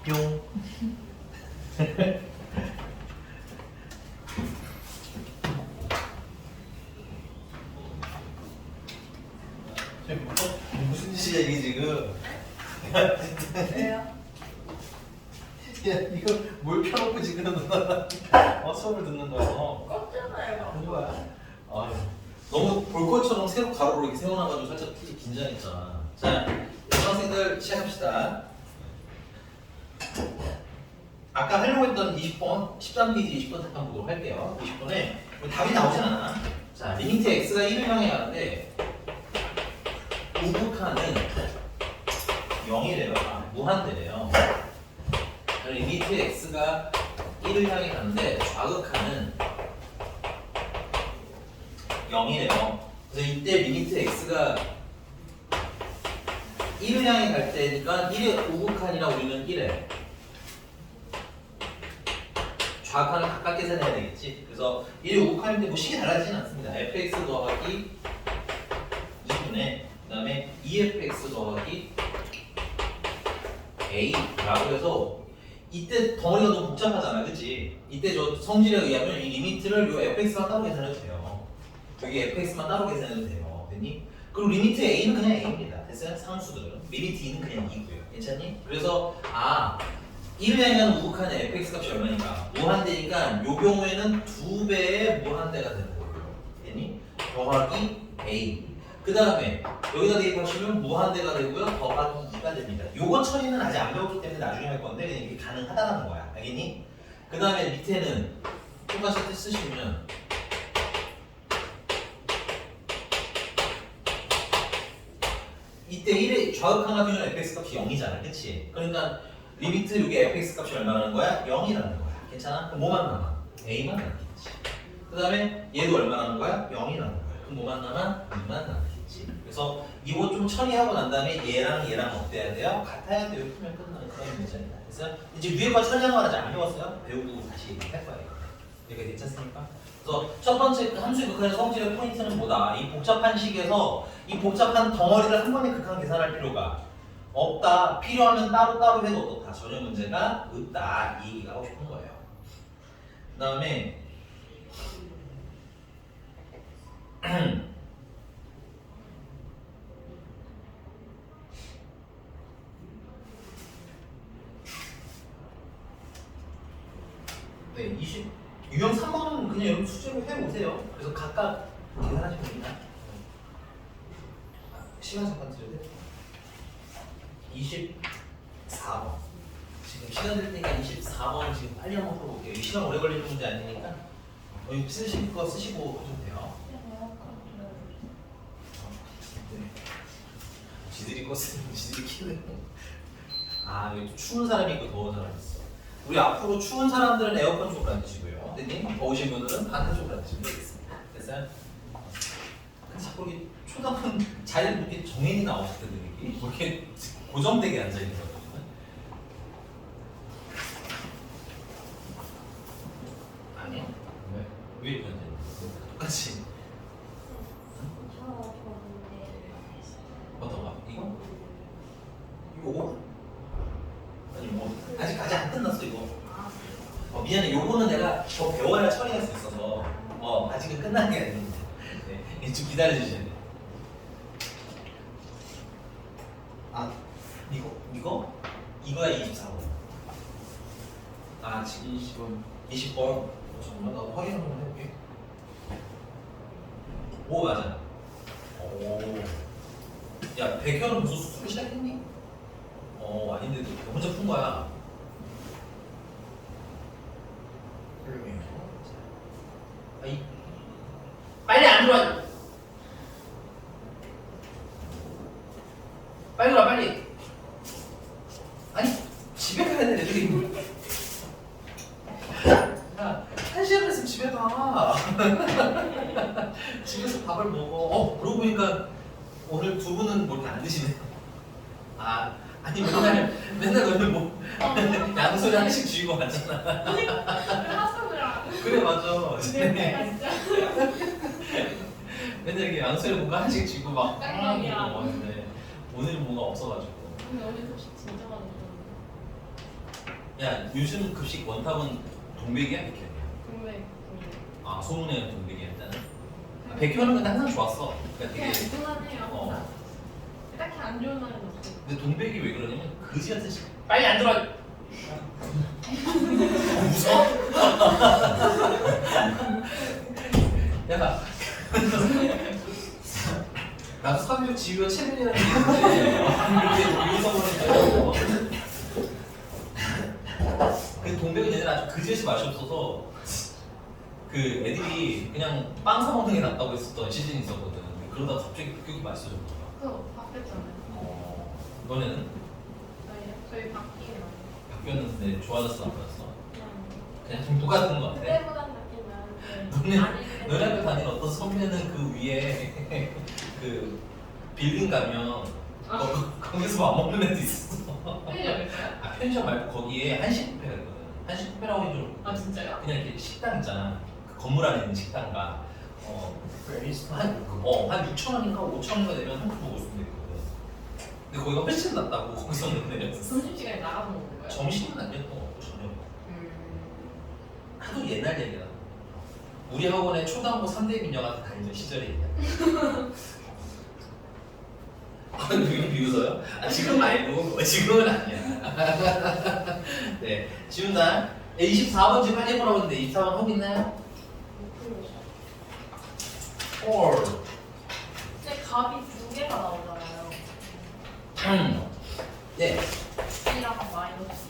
뿅. 무슨 짓이야 이게 지금? 왜요? 야 이거 뭘 펴놓고 지금 수업을 듣는 거야? 껐잖아요. 하는 거야? 아유, 너무 볼 것처럼 새로 가로로 이렇게 세워놔가지고 살짝 긴장했잖아. 자, 학생들 시작합시다. 아까 하려고 했던 20번, 13페이지 20번 잠깐 보도록 할게요. 20번에 답이 나오진 않아. 자, 리미트 x가 1을 향해 가는데 우극한은 0이래요. 무한대래요. 리미트 x가 1을 향해 가는데 좌극한은 0이래요. 그래서 이때 리미트 x가 1을 향해 갈 때니까 1의 우극한이라 우리는 1에 좌극한을 가깝게 세내야 되겠지. 그래서 1의 우극한인데 뭐 식이 달라지진 않습니다. fx 더하기 2분의 그 다음에 2fx 더하기 a라고 해서 이때 덩어리가 너무 복잡하잖아, 그치? 이때 저 성질에 의하면 이 리미트를 요 fx만 따로 계산해도 돼요. 여기 fx만 따로 계산해도 돼요. 됐니? 그리고 리미트 a는 그냥 a입니다. 됐어요? 상수들은. 리미트 2는 그냥 2고요. 괜찮니? 그래서 1을 향한 우극한의 fx 값이 얼마니까? 무한대니까 요 경우에는 2배의 무한대가 되는 거고요. 됐니? 더하기 a. 그 다음에 여기다 대입하시면 무한대가 되고요. 더하기 2가 됩니다. 요거 처리는 아직 안 배웠기 때문에 나중에 할 건데 그냥 이게 가능하다는 거야. 알겠니? 그 다음에 밑에는 똑같이 쓰시면 이때 1의 좌극한 같은 경우는 fx 값이 0이잖아. 그치? 그러니까 리미트 여기 fx 값이 얼마라는 거야? 0이라는 거야. 괜찮아? 그럼 뭐만 남아? a만 남겠지. 그 다음에 얘도 얼마라는 거야? 0이라는 거야. 그럼 뭐만 남아? 2만 남겠지. 그래서 이거 좀 처리하고 난 다음에 얘랑 어때야 돼요? 같아야 돼요. 풀면 끝나는 그런 문제입니다. 그래서 이제 위에 거 처리하는 건 아직 안 배웠어요. 배우고 다시 할 거예요. 여기가 괜찮습니까? 그래서 첫 번째 함수의 극한의 성질의 포인트는 뭐다? 이 복잡한 식에서 이 복잡한 덩어리를 한 번에 극한 계산할 필요가 없다. 필요하면 따로따로 해도 어떻다. 전혀 문제가 없다. 이 얘기가 하고 싶은 거예요. 그 다음에 네, 유형 3번은 그냥 여러분 수제로 해보세요. 그래서 각각 계산하시면 됩니다. 시간 잠깐 드려도 돼요? 24번. 지금 시간 될 테니까 24번 지금 빨리 한번 풀어볼게요. 이 시간 오래 걸리는 문제 아니니까 여기 쓰실 거 쓰시고 하셔도 돼요. 네. 지들이 거 쓰는 지들이 키는. 여기 또 추운 사람이 있고 더운 사람이 있어. 우리 앞으로 추운 사람들은 에어컨 쪽으로 앉으시고요. 근데 더우신 분들은 반대쪽으로 앉으시면 되겠습니다. 됐어요? 자꾸 이렇게 초등학교 자리를 이렇게 정인이 나오실 텐데 이렇게 뭐 이렇게 고정되게 앉아 있는 거거든요. 아니야? 왜 이렇게 앉아 있는 거야? 똑같이. 어떤 거? 이거? 이거? 아니 뭐 아직 안 끝났어 이거. 미안해. 요거는 내가 더 배워야 처리할 수 있어서 아직은 끝난 게 아닙니다. 네, 좀 기다려 주셔야 돼요. 이거야 24번. 지금 20번. 잠깐만 나도 확인 한번 해볼게. 오 맞아. 오. 야 백현은 무슨 수술 시작했니? 아닌데도 혼자 푼 거야. 빨리 안 들어와. 빨리 와 빨리. 아니 집에 가야 돼 애들이. 야 1시간 했으면 집에 가. 집에서 밥을 먹어. 그러고 보니까 오늘 두 분은 뭐 이렇게 안 드시네요. 아니 맨날 너는 뭐 양손에 하나씩 쥐고 왔잖아. 그래 맞아. 맨날 이렇게 양손에 뭔가 하나씩 쥐고 막 먹었는데 오늘은 뭔가 없어가지고. 근데 어제 소식 진짜 많이 야 요즘 급식 원탑은 동백이야 백현이야? 동백. 아 소문에 동백이야 일단은. 백현은 근데 항상 좋았어. 그러니까 그냥 되게 무난해요. 딱히 안 좋은 날은 없어. 근데 동백이 왜 그러냐면 그지 같은 식 빨리 안 들어와. 무서워? 야 나도 사교육 지휘가 최근이라는 게 있는데 이렇게 웃어보는 거야. 그 동백은 얘네는 아주 그지같이 맛이 없어서 그 애들이 그냥 빵 사 먹는 게 낫다고 했었던 시즌이 있었거든. 그러다가 갑자기 급격히 맛있어졌나 봐. 그래서 바뀌었잖아요. 너네는 저희 바뀌긴 하죠. 바뀌었는데 좋아졌어 안 좋아졌어? 그냥 그냥 좀 똑같은 거 같아. 그때보단 바뀌면 너네 학교 다니는 어떤 선배는 그 위에 그 빌딩 가면 거기서 밥 먹는 애도 있었어. 편의점 있어요? 아 편의점 말고 거기에 한식 뷔페가 있거든. 한식 뷔페라고 해도 좀 아 진짜요? 그냥 이렇게 식당 있잖아. 그 건물 안에 있는 식당가 한 6천 원인가 5천 원인가 되면 한 끼 먹을 수 있거든. 근데 거기가 훨씬 낫다고 거기서 먹는 애였어. 점심시간에 나가서 먹는 거예요? 점심은 아니었고 저녁. 하도 옛날 얘기다. 우리 학원에 초등부 3대 미녀가 다니던 시절의 얘기야. 왜 비웃어요? 지금 말고 지금은 아니야. 네, 지훈아 24번째 빨리 보라고 했는데 24번 하고 있나요? 올. 근데 값이 두 개가 나오잖아요. 네. B랑 마이너스.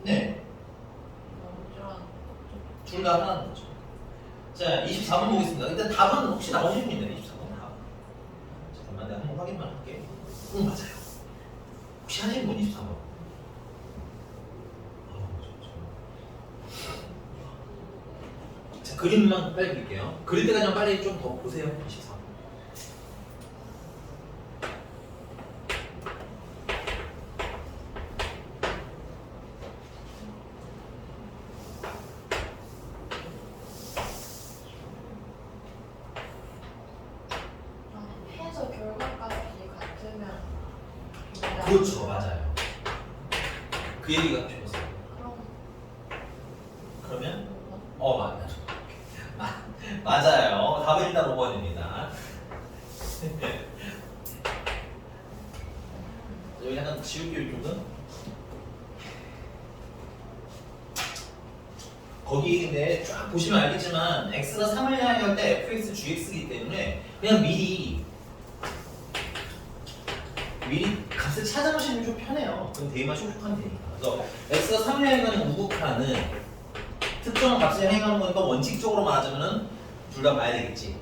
네. 둘 다 하나는 거죠. 자, 24번 보겠습니다. 일단 답은 혹시 나오신 분 있나요? 24번 답. 잠깐만 내가 한번 확인만 할게. 맞아요. 혹시 하신 분 24번? 자, 그림만 빨리 그릴게요. 그릴 때까지 빨리 좀 더 보세요. 24번. 해서 결과값이 같으면 그렇죠, 맞아요. 그 얘기가 필요했어요. 그럼 그러면 맞아요. 답은 일단 5번입니다. 여기 약간 지울게요 이쪽은. 거기 근데 쫙 보시면 알겠지만 x가 3을 향해 갈 때 fx, gx이기 때문에 그냥 미리 값을 찾아놓으시면 좀 편해요. 그럼 대입만 촉촉하면 되니까. 그래서 x가 3을 향해 가는 우극하는 특정한 값을 향해 가는 거니까 원칙적으로 말하자면은 둘 다 봐야 되겠지.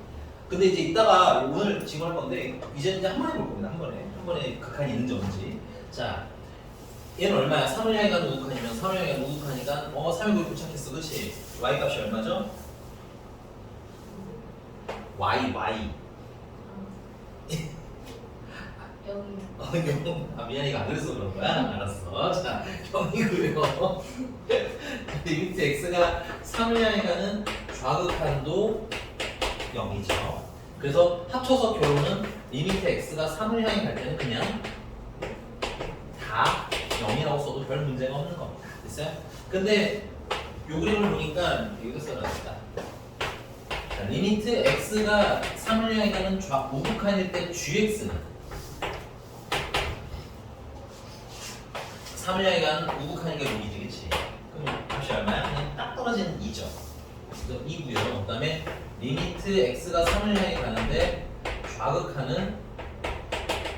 근데 이제 이따가 오늘 지금 할 건데 이제 한 번에 볼 겁니다. 한 번에 극한이 있는지 없는지. 자, 얘는 얼마야? 3을 향해 가는 우극한이면 3을 향해 가는 우극하니까 3을 거기 도착했어, 그렇지? y 값이 얼마죠? y. 미안해, 이거 안 그래서 그런 거야? 알았어. 자, 형이고요. 리미트 x가 3을 향해 가는 좌극한도 0이죠. 그래서 합쳐서 결론은 리미트 x가 3을 향해 갈 때는 그냥 다 0이라고 써도 별 문제가 없는 겁니다. 됐어요? 근데 요 그림을 보니까 이거 써놨다. 자, 리미트 x가 3을 향해 가는 우극한일 때 gx는 3을 향해 가는 우극한이니까 여기지, 그치? 그럼 값이 얼마야? 그냥 딱 떨어지는 2죠. 그래서 2고요. 그 다음에 리미트 x가 3을 향해 가는데 좌극하는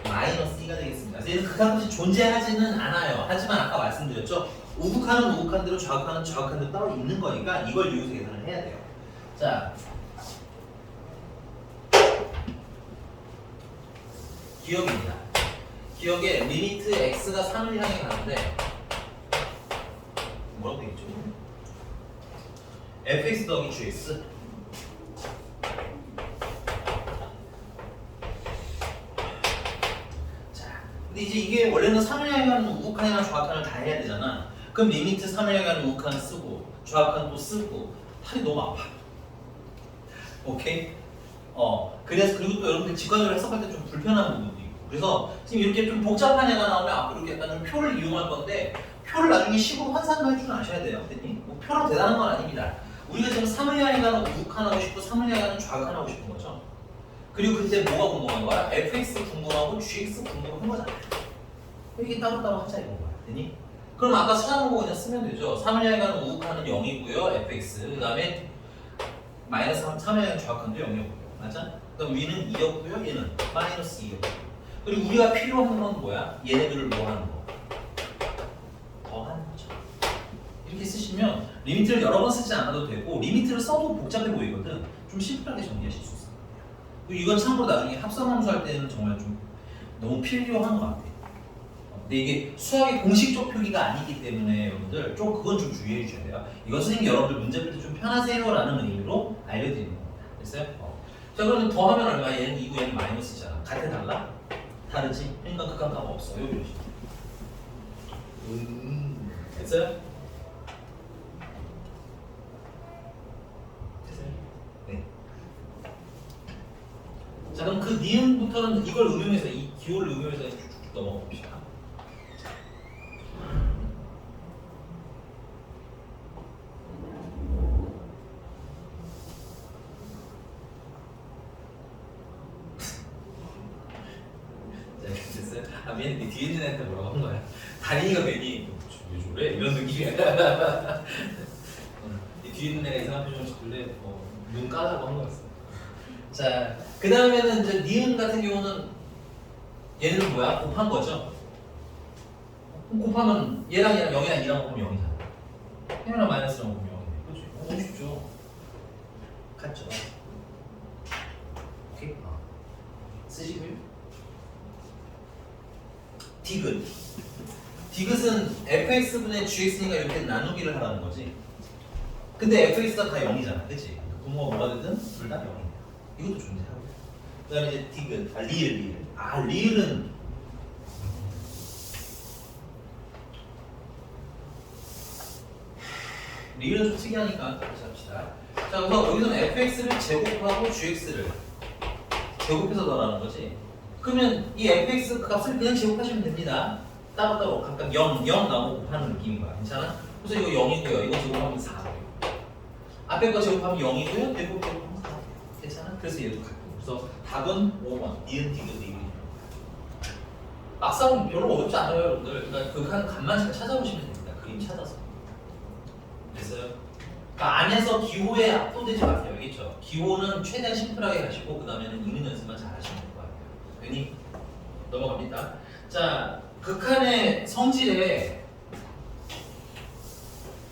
마이너스 2가 되겠습니다. 그래서 얘는 극한값이 존재하지는 않아요. 하지만 아까 말씀드렸죠? 우극하는 우극한대로 좌극하는 좌극한대로 따로 있는 거니까 이걸 이용해서 계산을 해야 돼요. 자, 기억입니다. 기억에 리미트 x가 3을 향해 가는데 뭐라고 되겠죠? fx 더하기 gx. 자, 근데 이제 이게 원래는 3을 향해 가는 우극한이랑 좌극한을 다 해야 되잖아. 그럼 리미트 3을 향해 가는 우극한을 쓰고 좌극한 또 쓰고 팔이 너무 아파. 오케이? 그래서 그리고 또 여러분들 직관적으로 해석할 때 좀 불편한 부분도 있고 그래서 지금 이렇게 좀 복잡한 애가 나오면 앞으로 이렇게 약간 좀 표를 이용할 건데 표를 나중에 식으로 환산도 할 줄 아셔야 돼요. 선생님. 뭐 표로 대단한 건 아닙니다. 우리가 지금 3을 향해가는 우극한하고 싶고 3을 향해가는 좌극한하고 싶은 거죠. 그리고 그때 뭐가 궁금한 거야? fx 궁금하고 gx 궁금한 거잖아. 이게 따로따로 하자 이런 거야. 됐니? 그럼 아까 찾아본 거 그냥 쓰면 되죠. 3을 향해가는 우극한은 0이고요. fx. 그 다음에 마이너스 3을 향해가는 좌극한도 0이었고요. 맞아? 그럼 위는 2였고요. 얘는 마이너스 2였고요. 그리고 우리가 필요한 건 뭐야? 얘네들을 뭐 하는 거? 더하는 거죠. 이렇게 쓰시면 리미트를 여러 번 쓰지 않아도 되고 리미트를 써도 복잡해 보이거든. 좀 심플하게 정리하실 수 있어요. 그리고 이건 참고로 나중에 합성함수 할 때는 정말 좀 너무 필요한 것 같아요. 근데 이게 수학의 공식적 표기가 아니기 때문에 여러분들 좀 그건 좀 주의해 주셔야 돼요. 이건 선생님 여러분들 문제 풀 때 좀 편하세요라는 의미로 알려드리는 겁니다. 됐어요? 자 그러면 더하면 얼마? 얘는 2고 얘는 마이너스잖아. 같아 달라? 다르지? 그러니까 극한값 없어요. 이런 식으로. 됐어요? 됐어요? 네. 자 그럼 그 니은부터는 이걸 응용해서 이 기호를 응용해서 쭉쭉 넘어가 봅시다. 됐어요? 아 미안해 네 뒤에 있는 애한테 뭐라고 한 거야? 다린이가 괜히 왜 저래? 이런 느낌이야. 이 뒤에 있는 애가 이상한 표정을 짓길래 눈 까라고 한 거였어. 자, 그 다음에는 이제 니은 같은 경우는 얘는 뭐야? 곱한 거죠? 곱하면 얘랑 0이랑 2랑 곱하면 0이잖아. 얘랑 마이너스랑 곱하면 0이네. 그렇지? 너무 쉽죠? 같죠? 오케이? 쓰시고요. 디귿. 디귿은 fx분의 gx니까 이렇게 나누기를 하라는 거지. 근데 fx가 다 0이잖아. 그치? 분모가 뭐가 되든 둘 다 0이야. 이것도 존재하고. 그 다음에 이제 디귿. 리을. 리을은 리을은 좀 특이하니까 다시 합시다. 자, 그래서 여기서는 fx를 제곱하고 gx를 제곱해서 넣으라는 거지. 그러면 이 fx 값을 그냥 제곱하시면 됩니다. 따로따로 각각 0 나오고 곱하는 느낌인 거야. 괜찮아? 그래서 이거 0이고요. 이거 제곱하면 4고요. 앞에 거 제곱하면 0이고요. 뒤에 거 제곱하면 4. 괜찮아? 그래서 얘도 같고. 그래서 답은 5번. 니은 디귿 리을이. 막상 별로 어렵지 않아요, 여러분들. 그러니까 그 값만 잘 찾아보시면 됩니다. 그림 찾아서. 됐어요? 그러니까 안에서 기호에 압도되지 마세요. 알겠죠? 기호는 최대한 심플하게 가시고 그 다음에는 읽는 연습만 잘 하시면 될 것 같아요. 괜히 넘어갑니다. 자, 극한의 성질에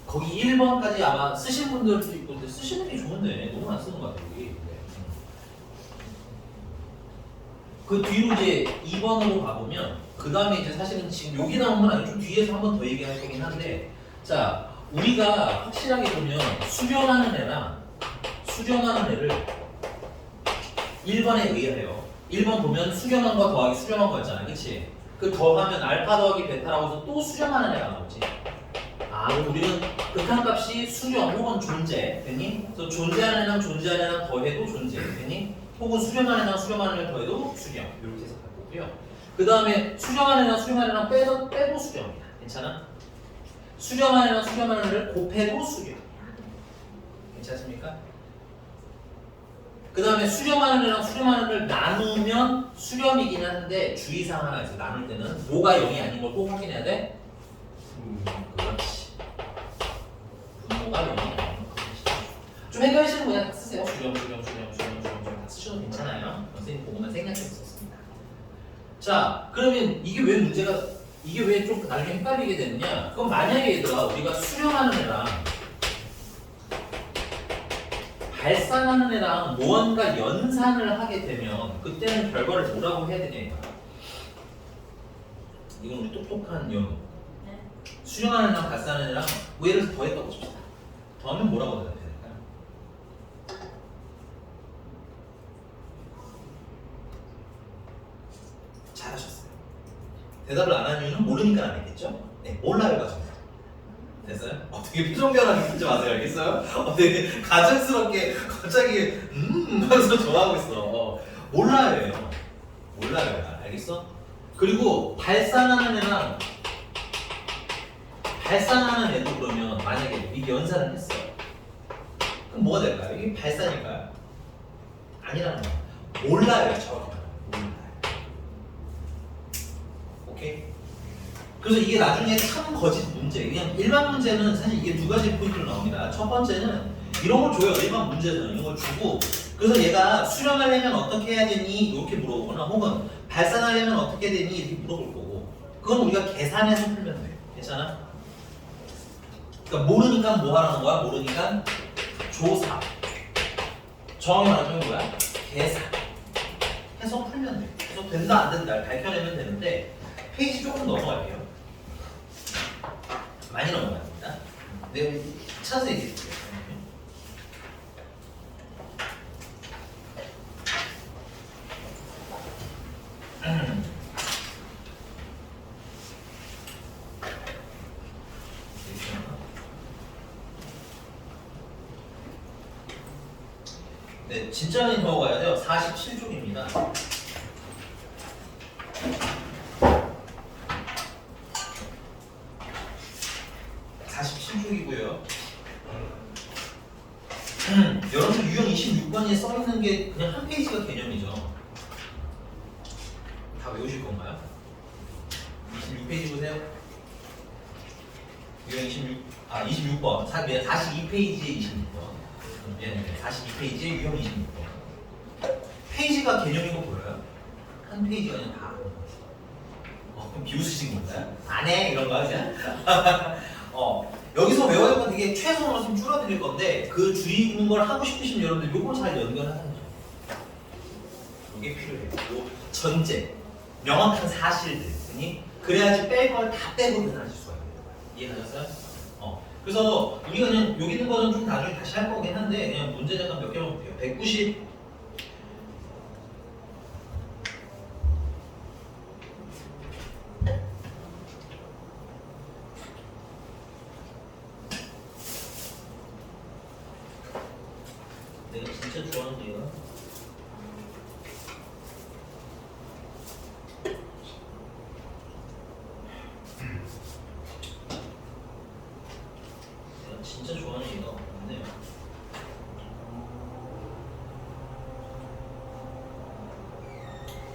거기 1번까지 아마 쓰신 분들도 있고 근데 쓰시는 게 좋은데 너무 안 쓰는 것 같아요. 여기. 그 뒤로 이제 2번으로 가보면 그 다음에 이제 사실은 지금 여기 나온 건 아니고 좀 뒤에서 한 번 더 얘기할 거긴 한데 자 우리가 확실하게 보면 수렴하는 애를 1번에 의해요. 1번 보면 수렴한과 더하기 수렴한 거 있잖아요. 그치? 그 더하면 알파 더하기 베타라고 해서 또 수렴하는 애가 나오지. 그럼 우리는 극한값이 수렴 혹은 존재 됐니? 그래서 존재하는 애랑 존재하는 애랑 더해도 존재 됐니? 혹은 수렴하는 애랑 수렴하는 애랑 더해도 수렴 이렇게 해서 갈 거고요. 그 다음에 수렴하는 애랑 수렴하는 애랑 빼도 수렴이야. 괜찮아? 수렴하는 애랑 수렴하는 애를 곱해도 수렴. 괜찮습니까? 그 다음에 수렴하는 애랑 수렴하는 애를 나누면 수렴이긴 한데 주의사항 하나 있어. 나눌 때는 뭐가 0이 아닌 걸 꼭 확인해야 돼. 그렇지. 분모가 0이 아닌 걸. 좀 헷갈리시는 거 그냥 다 쓰세요. 수렴 다 쓰셔도 괜찮아요. 선생님 보고만 생략해서 썼습니다. 자, 그러면 이게 왜 좀 나중에 헷갈리게 되느냐? 그럼 만약에 얘들아 우리가 수렴하는 애랑 발산하는 애랑 무언가 연산을 하게 되면 그때는 결과를 뭐라고 해야 되냐? 이건 우리 똑똑한 연우. 네. 수렴하는 애랑 발산하는 애랑 뭐 예를 들어서 더했다고 칩시다. 더하면 뭐라고 대답해야 될까요? 잘하셨어요. 대답을 안 한 이유는 모르니까 안 했겠죠? 네, 몰라요, 가정. 됐어요? 되게 표정 변화를 쓰지 마세요, 알겠어요? 되게 가증스럽게 갑자기 하면서 좋아하고 있어. 몰라요, 알겠어? 그리고 발산하는 애랑 발산하는 애도 그러면 만약에 이게 연산을 했어요. 그럼 뭐가 될까요? 이게 발산일까요? 아니라는 거야. 몰라요, 정확히. 몰라요. 오케이? 그래서 이게 나중에 참 거짓 문제. 그냥 일반 문제는 사실 이게 두 가지 포인트로 나옵니다. 첫 번째는 이런 걸 줘요. 일반 문제는 이런 걸 주고 그래서 얘가 수렴하려면 어떻게 해야 되니? 이렇게 물어보거나 혹은 발산하려면 어떻게 되니? 이렇게 물어볼 거고 그건 우리가 계산해서 풀면 돼. 괜찮아? 그러니까 모르니까 뭐 하라는 거야? 모르니까 조사. 정확히 말하면 뭐야? 계산. 해서 풀면 돼. 그래서 된다 안 된다 밝혀내면 되는데 페이지 조금 넘어갈게요. 많이 넘어갑니다. 네, 찾아서 얘기해줄게요. 네, 진짜 많이 넘어가야 돼요. 47쪽입니다. 이고요. 여러분 유형 26번에 써있는 게 그냥 한 페이지가 개념이죠. 다 외우실 건가요? 26페이지 보세요. 유형 26번 42페이지에 26번 네, 42페이지에 유형 26번 페이지가 개념인 거 보여요? 한 페이지가 그냥 다 그럼 비웃으신 건가요? 안 해! 이런 거 하지? 여기서 외워야 될 건 되게 최소한으로 좀 줄어드릴 건데 그 줄이는 걸 하고 싶으신 여러분들 요걸 잘 연결하는 거죠. 이게 필요해요. 요 전제, 명확한 사실들. 그래야지 뺄 걸 다 빼고 계산하실 수가 있는 거예요. 이해하셨어요? 그래서 우리가 그냥 여기 있는 거는 좀 나중에 다시 할 거긴 한데 그냥 문제 잠깐 몇 개만 볼게요. 190 내가 진짜 좋아하는 게 이거 내가 진짜 좋아하는 게 이거 없네요.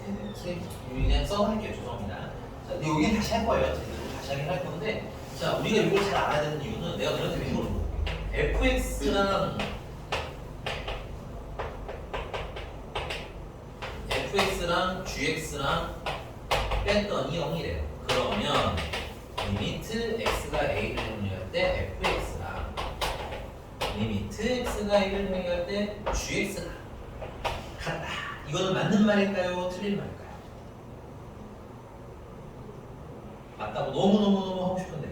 네네, 그냥 써볼게요. 죄송합니다. 자, 근데 여기는 다시 할 거예요. 다시 하긴 할 건데 자, 우리가 이걸 잘 알아야 되는 이유는 내가 너한테 이걸 물어볼게요. fx랑 gx랑 뺐더니 0이래요. 그러면 리미트 x가 a를 정리할 때 fx랑 리미트 x가 a를 정리할 때 gx가 같다. 이거는 맞는 말일까요? 틀린 말일까요? 맞다고 너무너무너무 하고 싶은데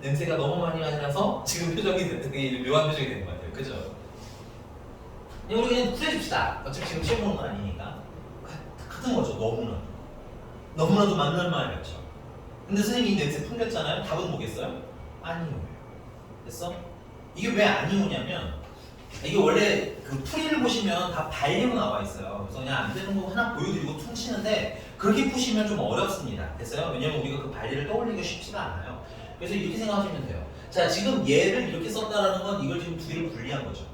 냄새가 너무 많이 나서 지금 표정이 되게 묘한 표정이 되는 것 같아요. 그죠? 우리 그냥 풀어줍시다. 어차피 지금 시험 보는 건 아니니까. 같은 거죠. 너무나도 맞는 말이었죠. 근데 선생님이 냄새 풍겼잖아요. 답은 뭐겠어요? 아니오예요. 됐어? 이게 왜 아니오냐면 이게 원래 그 풀이를 보시면 다 발리로 나와 있어요. 그래서 그냥 안 되는 거 하나 보여드리고 퉁치는데 그렇게 푸시면 좀 어렵습니다. 됐어요? 왜냐면 우리가 그 발리를 떠올리기가 쉽지가 않아요. 그래서 이렇게 생각하시면 돼요. 자, 지금 얘를 이렇게 썼다라는 건 이걸 지금 두 개를 분리한 거죠.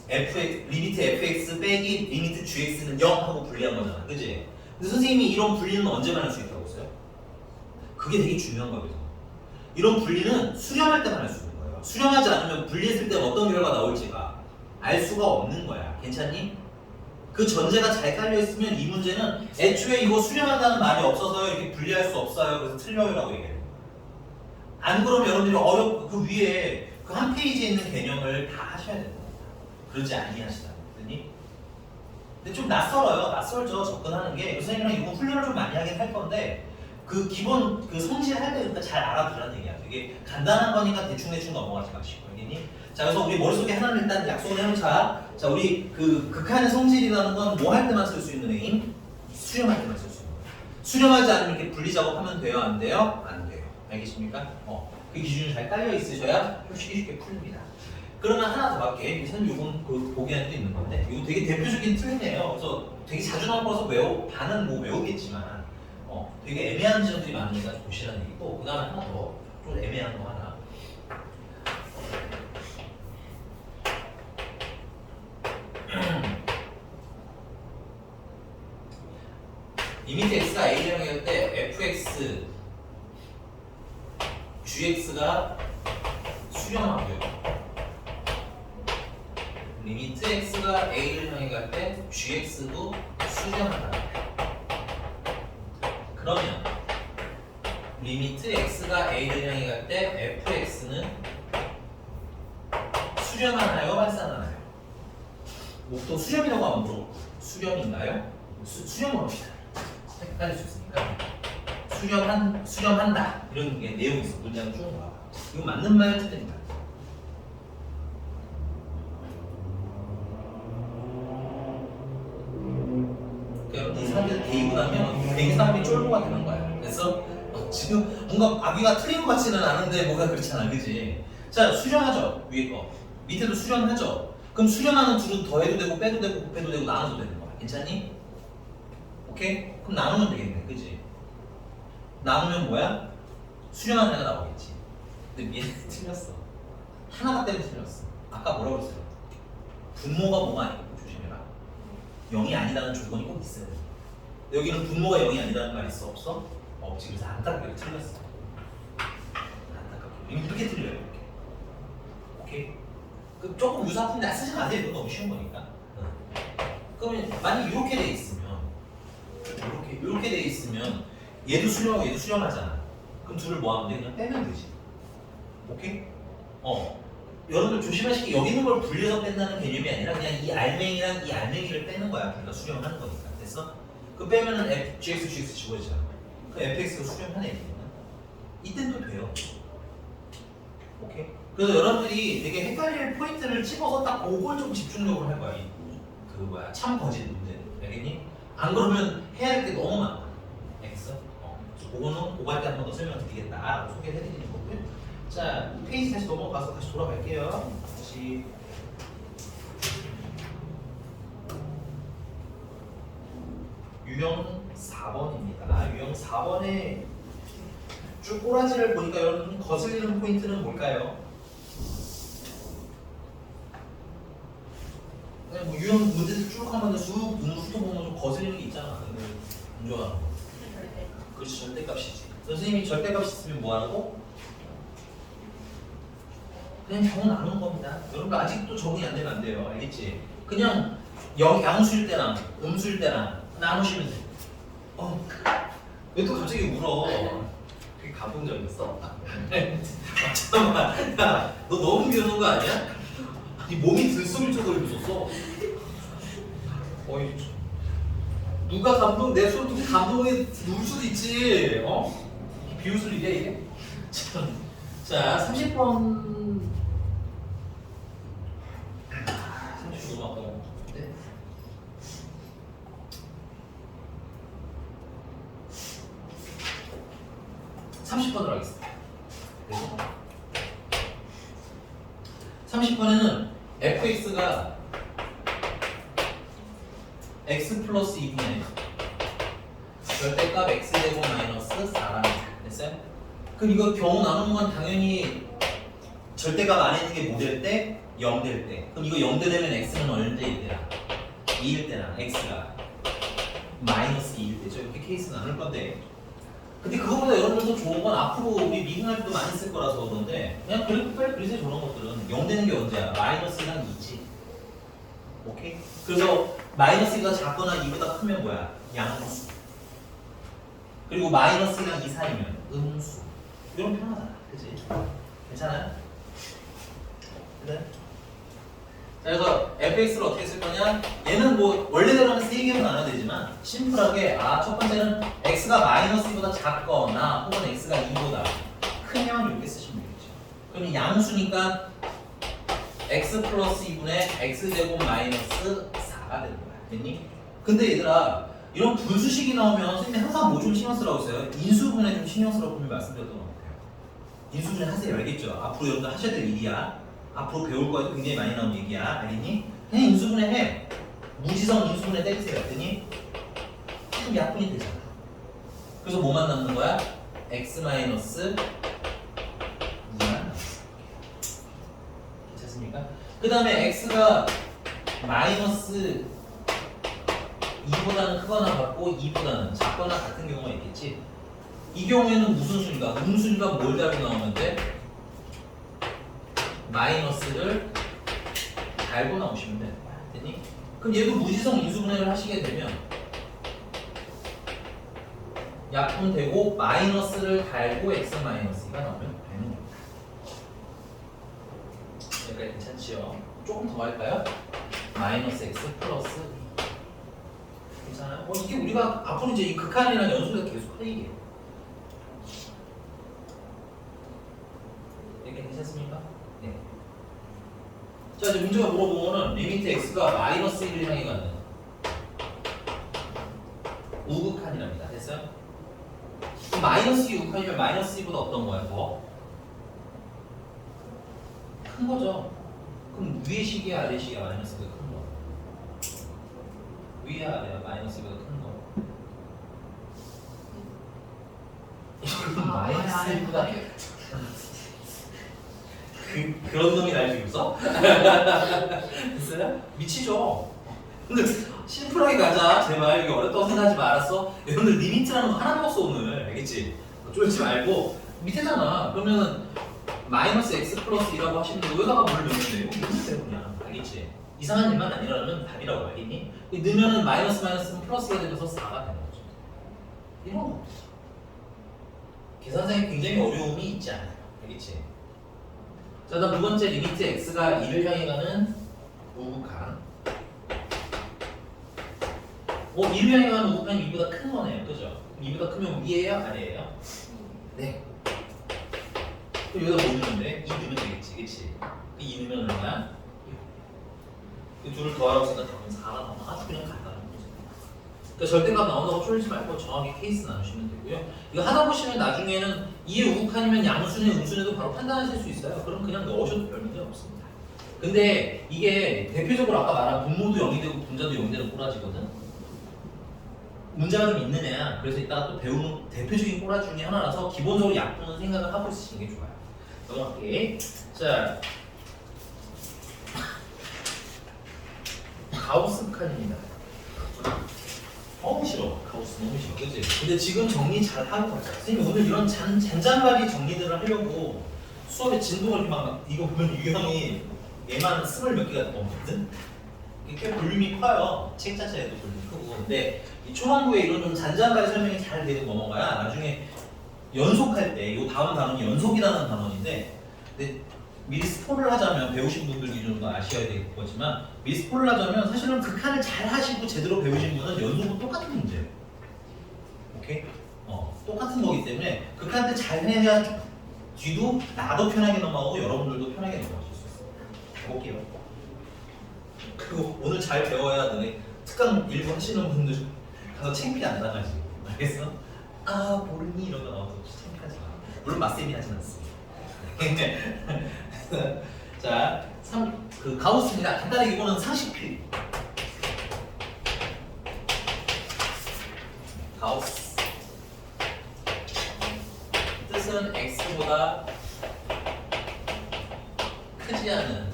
리미트 fx 빼기 리미트 gx는 0 하고 분리한 거잖아. 그지? 근데 선생님이 이런 분리는 언제만 할 수 있다고 했어요? 그게 되게 중요한 거거든요. 이런 분리는 수렴할 때만 할 수 있는 거예요. 수렴하지 않으면 분리했을 때 어떤 결과가 나올지가 알 수가 없는 거야. 괜찮니? 그 전제가 잘 깔려있으면 이 문제는 애초에 이거 수렴한다는 말이 없어서 이렇게 분리할 수 없어요. 그래서 틀려요 라고 얘기해요. 안 그러면 여러분들이 그 위에 그 한 페이지에 있는 개념을 다 하셔야 됩니다. 그러지 아니하시다. 근데 좀 낯설죠. 접근하는 게. 선생님이랑 이거 훈련을 좀 많이 하긴 할 건데 그 기본 그 성질 할 때 잘 알아두라는 얘기야. 되게 간단한 거니까 대충 넘어가지 마시고. 알겠니? 자, 그래서 우리 머릿속에 하나는 일단 약속을 해놓자. 자, 우리 그 극한의 성질이라는 건 뭐 할 때만 쓸 수 있는 애인? 수렴할 때만 쓸 수 있는 거예요. 수렴하지 않으면 이렇게 분리 작업하면 돼요? 안 돼요? 안 돼요. 알겠습니까? 그 기준이 잘 깔려 있으셔야 쉽게 풀립니다. 그러면 하나 더 할게. 선생님 요건 그 보기 안에도 있는 건데 이거 되게 대표적인 틀이네요. 그래서 되게 자주 나온 거라서 반은 뭐 외우겠지만 되게 애매한 지점들이 많으니까 좀 보시라는 얘기고, 그 다음에 하나 더 좀 애매한 거 하나. 리미트 x가 a를 향할 때 fx, gx가 수렴하고요. 리미트 x가 a를 향해 갈 때 gx도 수렴하다. 그러면 리미트 x가 a를 향해 갈 때 fx는 수렴하나요? 발산하나요? 보통 수렴이라고 하면 물어볼 거예요. 수렴인가요? 수렴을 합시다. 헷갈릴 수 있으니까 수렴한다 이런 게 내용이 있어. 문장 쭉 나와. 이거 맞는 말 틀린 말. 그러니까 이 사람들 데이고 나면 괜히 사람이 쫄보가 되는 거야. 그래서 지금 뭔가 아기가 틀린 것 같지는 않은데 뭐가 그렇잖아, 그지? 자, 수렴하죠 위에 거. 밑에도 수렴하죠. 그럼 수렴하는 둘은 더해도 되고 빼도 되고 곱해도 되고 나눠도 되는 거야. 괜찮니? 오케이? 그럼 나누면 되겠네, 그지? 나누면 뭐야? 수렴하는 애가 나오겠지. 근데 얘는 틀렸어. 하나가 때문에 틀렸어. 아까 뭐라고 그랬어요? 분모가 뭐가 아니고 조심해라. 0이 아니라는 조건이 꼭 있어야 돼. 여기는 분모가 0이 아니라는 말 있어? 없어? 없지. 그래서 안타깝게 틀렸어. 안타깝게. 이렇게 틀려요, 이렇게. 오케이? 그 조금 유사품인데 쓰지 마세요. 이거 너무 쉬운 거니까. 그러면 만약 이렇게 돼 있으면 이렇게 돼 있으면 얘도 수렴하고 얘도 수렴하잖아. 그럼 둘을 뭐 하면 돼? 그냥 빼면 되지. 오케이? 여러분들 조심하실 게 여기 있는 걸 분리해서 뺀다는 개념이 아니라 그냥 이 알맹이랑 이 알맹이를 빼는 거야. 그러니까 수렴하는 거니까. 됐어? 그 빼면은 gx, gx 지워지잖아. 그 fx가 수렴하네. 얘기는. 이땐 또 돼요. 오케이? 그래서 여러분들이 되게 헷갈릴 포인트를 집어서 딱 그걸 좀 집중적으로 할 거야. 그 뭐야 참 거짓 문제. 알겠니? 안 그러면 해야 할 게 너무 많아. 알겠어? 그래서 그거는 그거 할 때 한 번 더 설명드리겠다라고 소개를 해드리는 거고요. 자, 페이지 다시 넘어가서 다시 돌아갈게요. 다시 유형 4번입니다. 유형 4번에 쭉 꼬라지를 보니까 여러분 거슬리는 포인트는 뭘까요? 그냥 뭐 유형 문제들 쭉 하면 쑥 훑어 보면 좀 거슬리는 게 있잖아. 안 좋아. 그렇지, 절대값이지. 선생님이 절대값 있으면 뭐 하라고? 그냥 병 나누는 겁니다. 여러분 아직도 적응이 안 되면 안 돼요. 알겠지? 그냥 양수일 때랑 음수일 때랑 나누시면 돼. 왜 또 갑자기 울어? 되게 감동적이었어. 잠깐만, 야, 너 너무 비우는 거 아니야? 네 몸이 들썩일 정도로 웃었어. 어이, 누가 감동, 내 소리 듣고 감동에 울 수도 있지. 비웃을 일이야 이게? 참. 자, 30번. 30번 너무 아까워. 네. (30번으로) 하겠습니다. 30번에는 fx가 x 플러스 2분의 절대값 x제곱 마이너스 4랍니다. 됐어요? 그럼 이거 경우 나누는 건 당연히 절대값 안에 있는 게 뭐 될 때? 0 될 때. 그럼 이거 0 되면 x는 얼마일 때야? 2일 때나 x가 마이너스 2일 때죠. 이렇게 케이스 나눌 건데, 근데 그거보다 여러분들 더 좋은 건 앞으로 우리 미분할 때도 많이 쓸 거라서 그런데 그냥 그래프 빨리 그리세요. 저런 것들은 0 되는 게 언제야? 마이너스랑 2지. 오케이? 그래서 마이너스가 작거나 2보다 크면 뭐야? 양수. 그리고 마이너스랑 2 사이면 음수. 이런 편하잖아. 그치? 괜찮아요? 그래? 자, 그래서 fx를 어떻게 쓸 거냐? 얘는 뭐 원래대로는 3개로 나눠야 되지만 심플하게 첫 번째는 x가 마이너스 2보다 작거나 혹은 x가 2보다 크면 이렇게 쓰시면 되겠죠. 그럼 양수니까 x 플러스 2분의 x제곱 마이너스 4가 되는 거야. 됐니? 근데 얘들아, 이런 분수식이 나오면 선생님이 항상 뭐 좀 신경 쓰라고 했어요? 인수분해 좀 신경 쓰라고 분명히 말씀드렸던 것 같아요. 인수분해 하세요. 알겠죠? 앞으로 여러분들 하셔야 될 일이야. 앞으로 배울 거에도 굉장히 많이 나온 얘기야. 알겠니? 그냥 인수분해 해. 무지성 인수분해 때리세요. 알겠니? 조금 약분이 되잖아. 그래서 뭐만 남는 거야? x 마이너스 2만 남았어. 괜찮습니까? 그 다음에 x가 마이너스 2보다는 크거나 같고 2보다는 작거나 같은 경우가 있겠지. 이 경우에는 무슨 순위가? 음순위가 뭘 답이 나오면 돼? 마이너스를 달고 나오시면 되는 거야. 됐니? 그럼 얘도 무지성 인수분해를 하시게 되면 약분되고 마이너스를 달고 x 마이너스 2가 나오면 되는 겁니다. 여기까지 괜찮지요? 조금 더 할까요? 마이너스 x 플러스 2. 괜찮아요? 이게 우리가 앞으로 이제 이 극한이라는 연속에서 계속 할 얘기예요. 이렇게 괜찮습니까? 네. 자, 이제 문제가 물어보면은 리미트 x가 마이너스 1을 향해 가는 우극한이랍니다. 됐어요? 마이너스 2 우극한이면 마이너스 2보다 어떤 거야? 더? 큰 거죠. 그럼 위의 식이야, 아래 식이야? 마이너스가 큰 거. 위야, 아래야? 마이너스가 큰 거. 이건 마이너스 1보다 그런 놈이 날 지금 써? 됐어요? 미치죠? 근데 심플하게 가자. 제발 이게 어렵다고 생각하지 마. 알았어? 여러분들 리미트라는 거 하나 배웠어 오늘. 알겠지? 쫄지 말고 밑에잖아. 그러면은 마이너스 x 플러스 2라고 하시는데 여기다가 뭘 넣으면 돼요? 넣으면 돼요 그냥. 알겠지? 이상한 일만 아니라면 답이라고 알겠니? 넣으면은 마이너스는 플러스가 되면서 4가 되는 거죠. 이런 거 계산상에 굉장히 어려움이 있지 않아요. 알겠지? 자, 다음 두 번째 리미트 x가 2를 향해 가는 우극한. 2를 향해 가는 우극한이 2보다 큰 거네요. 그죠? 2보다 크면 위에요? 아래에요? 네. 그럼 여기다 뭐 넣으면 돼? 2 넣으면 되겠지. 그치? 2 넣으면 얼마야? 이 둘을 더하라고 생각하면 4가 나오면 아주 그냥 간단한 거죠. 그러니까 절대값 나온다고 쫄지 말고 정확히 케이스 나누시면 되고요. 이거 하다 보시면 나중에는 2의 우극한이면 양수네 음수네도 바로 판단하실 수 있어요. 그럼 그냥 넣으셔도 별 문제 없습니다. 근데 이게 대표적으로 아까 말한 분모도 0이 되고 분자도 0이 되는 꼬라지거든. 문제가 좀 있는 애야. 그래서 이따가 또 배우는 대표적인 꼬라지 중에 하나라서 기본적으로 약분은 생각을 하고 있으시는 게 좋아요. 넘어갈게. 자, 가우스 칸입니다. 싫어. 가우스 너무 싫어. 그치? 근데 지금 정리 잘 하고 가자. 선생님 오늘 이런 잔잔바리 정리들을 하려고 수업에 진도가 이렇게 막 이거 보면 유형이 얘만 20 몇 개가 넘거든? 꽤 볼륨이 커요. 책 자체에도 볼륨이 크고. 근데 이 초반부에 이런 좀 잔잔바리 설명이 잘 되고 넘어가야 나중에 연속할 때, 이 다음 단원이 연속이라는 단원인데, 근데 미리 스포를 하자면 배우신 분들 기준으로 아셔야 될 거지만 미리 스포를 하자면 사실은 극한을 잘 하시고 제대로 배우신 분은 연속은 똑같은 문제예요. 오케이? 똑같은 거기 때문에 극한 때 잘 해야 뒤도 나도 편하게 넘어가고 여러분들도 편하게 넘어가실 수 있어요. 볼게요. 그리고 오늘 잘 배워야 너네 특강 일부 하시는 분들 가서 창피 안 당하지. 알겠어? 아 모르니 이런 거 나와서 창피하지 마. 물론 맞쌤이 하진 않습니다. 자, 그 가우스입니다. 간단하게 이거는 상식필. 가우스. 뜻은 x보다 크지 않은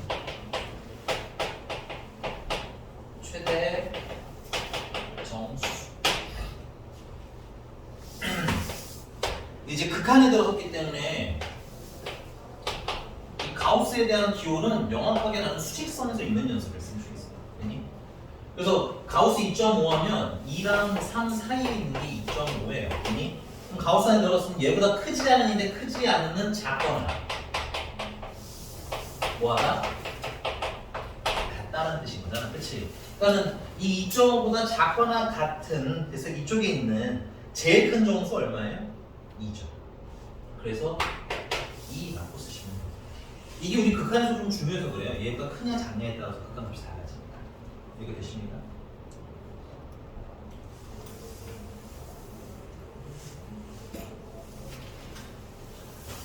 최대 정수. 이제 극한에 들어섰기 때문에 가우스에 대한 기호는 명확하게 나는 수직선에서 있는 연습을 했으면 좋겠어요. 그래서 가우스 2.5 하면 2랑 3 사이에 있는 게 2.5예요. 그럼 가우스 안에 들어갔으면 얘보다 크지 않은인데 크지 않는 작거나 뭐하다? 같다는 뜻인 거잖아. 그치? 그러니까 이 2.5보다 작거나 같은, 그래서 이쪽에 있는 제일 큰 정수 얼마예요? 2죠. 그래서 2 갖고 쓰시면 돼요. 이게 우리 극한에서 좀 중요해서 그래요. 얘가 크냐 작냐에 따라서 극한값이 달라집니다. 이게 되십니까?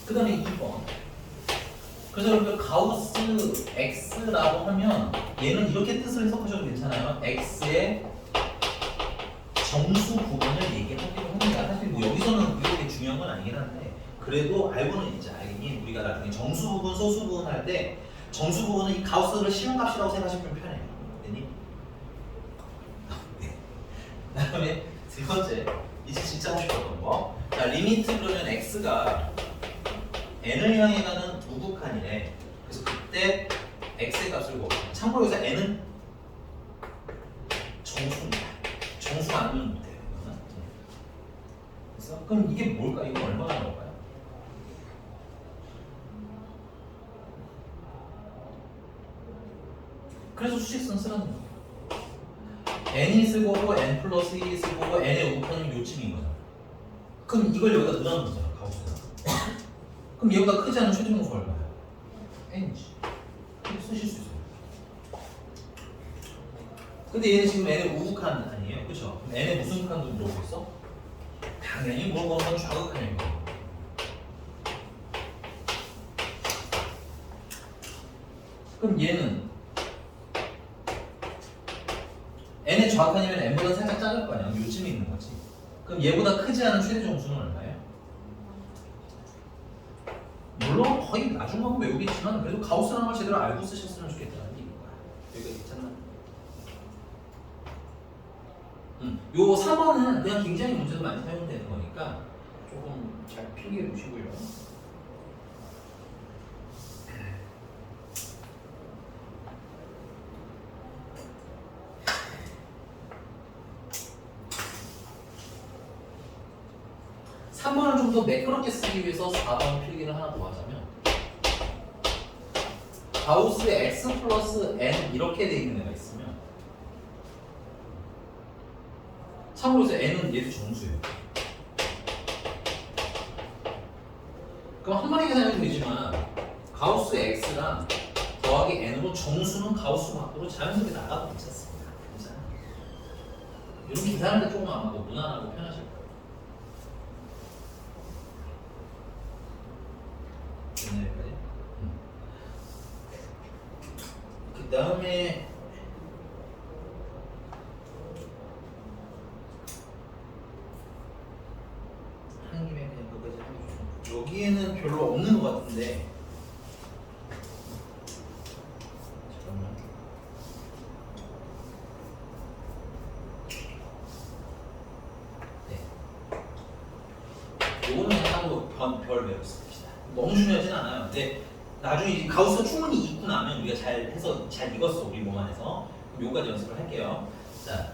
그 다음에 2번. 그래서 여러분들 가우스 x라고 하면 얘는 이렇게 뜻을 해석하셔도 괜찮아요. x의 정수 부분을 얘기하기로 합니다. 사실 뭐 여기서 중요한 건 아니긴 한데 그래도 알고는 있자. 알겠니? 우리가 나중에 정수 부분, 소수 부분 할 때 정수 부분은 이 가우스를 시험값이라고 생각하시면 좀 편해요. 됐니? 그다음에 세 번째, 이제 진짜 하고 싶었던 거. 자, 리미트 그러면 x가 n을 향해 가는 우극한이래. 그래서 그때 x의 값을 구하고. 참고로 여기서 n은 정수입니다. 정수 아니면 못해요. 이거는. 그래서 그럼 이게 뭘까? 이거 얼마나 나올까요? 그래서 수직선 쓰라는 거예요. n이 쓸 거고 n 플러스 1이 쓸 거고 n의 우극한이면 요쯤인 거잖아. 그럼 이걸 여기다 넣으라는 거잖아. 가우스가. 그럼 얘보다 크지 않은 최종 점수가 얼마야? n이지. 이렇게 쓰실 수 있어요. 근데 얘는 지금 n의 우극한 아니에요? 그쵸? 그럼 n의 무슨 극한도 물어보겠어? 당연히 물어보는 건 좌극한일 거예요. 그럼 얘는 n의 좌극한이면 n보다 살짝 작을 거 아니야? 요쯤에 있는 거지. 그럼 얘보다 크지 않은 최대 정수는 얼마예요? 물론 거의 나중 가면 외우겠지만 그래도 가우스라는 걸 제대로 알고 쓰셨으면 좋겠다는 얘기인 거야. 여기가 괜찮나? 요 3번은 그냥 굉장히 문제도 많이 사용되는 거니까 조금 잘 필기해 보시고요. 삼 번을 좀 더 매끄럽게 쓰기 위해서 4번 필기를 하나 더 하자면 가우스의 x 플러스 n 이렇게 돼 있는 애가 있으면 참고로 해서 n은 얘도 정수예요. 그럼 한 번에 계산해도 되지만 가우스의 x랑 더하기 n으로 정수는 가우스 밖으로 자연스럽게 나가도 괜찮습니다. 괜찮아요. 이런 계산할 때 조금 아마 더 무난하고 편하실 거예요. 여기까지. 그 다음에 한 김에 그냥 그거까지 해보죠. 여기에는 별로 없는 것 같은데 잠깐만. 네. 요거는 그냥 따로 별 외웠습니다. 너무 중요하진 않아요. 근데 나중에 이제 가우스가 충분히 익고 나면 우리가 잘 해서 잘 익었어 우리 몸 안에서. 그럼 요거까지 연습을 할게요. 자.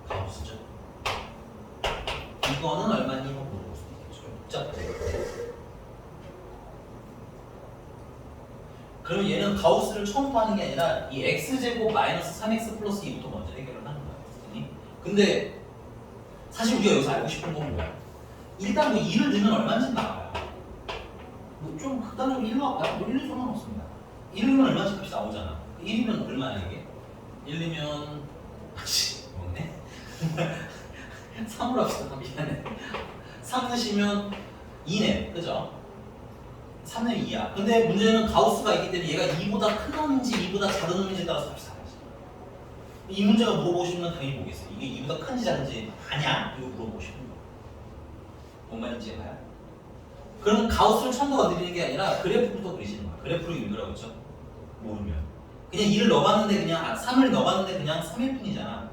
가우스죠. 이거는 얼마니? 물어볼 수 있겠죠. 복잡해. 그러면 얘는 가우스를 처음부터 하는 게 아니라 이 x제곱 마이너스 3x 플러스 2부터 먼저 해결을 하는 거야. 근데 사실 우리가 여기서 알고 싶은 건 뭐야? 일단 뭐 2를 넣으면 얼마인지 나와요. 뭐 좀 극단적으로 1로 할까요? 뭐 1로 상관없습니다. 1을 넣으면 얼마인지 값이 나오잖아. 1이면 얼마야 이게? 1이면 먹네? 3으로 합시다. 미안해. 3 넣으시면 2네. 그죠? 3 넣으면 2야. 근데 문제는 가우스가 있기 때문에 얘가 2보다 큰 놈인지 2보다 작은 놈인지에 따라서 값이 다르지. 이 문제가 물어보시면 당연히 보겠어요. 이게 2보다 큰지 작은지 아냐? 이거 물어보시면 뭔 말인지 알아요? 그럼 가우스를 처음부터 건드리는 게 아니라 그래프부터 그리시는 거야. 그래프를 읽으라고 했죠? 모르면. 그냥 2를 넣어봤는데 그냥 3을 넣어봤는데 그냥 3일 뿐이잖아.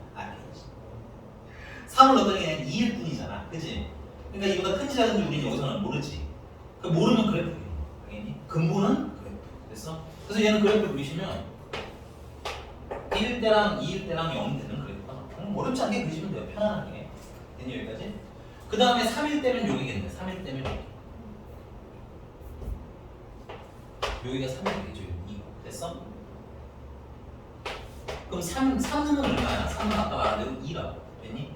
3을 넣었더니 그냥 2일 뿐이잖아. 그치? 그러니까 이보다 큰지 작은지 우리는 여기서는 모르지. 모르면 그래프 그리는 거야. 당연히. 근본은 그래프. 됐어? 그래서 얘는 그래프 그리시면 1일 때랑 2일 때랑 0일 때는 그래프가 어렵지 않게 그리시면 돼요. 편안하게. 됐니 여기까지? 그 다음에 3일 때면 여기겠네. 3일 때면 여기. 여기가 3일이겠죠. 2. 됐어? 그럼 3은 얼마야? 3은 아까 말한 대로 2라고. 됐니?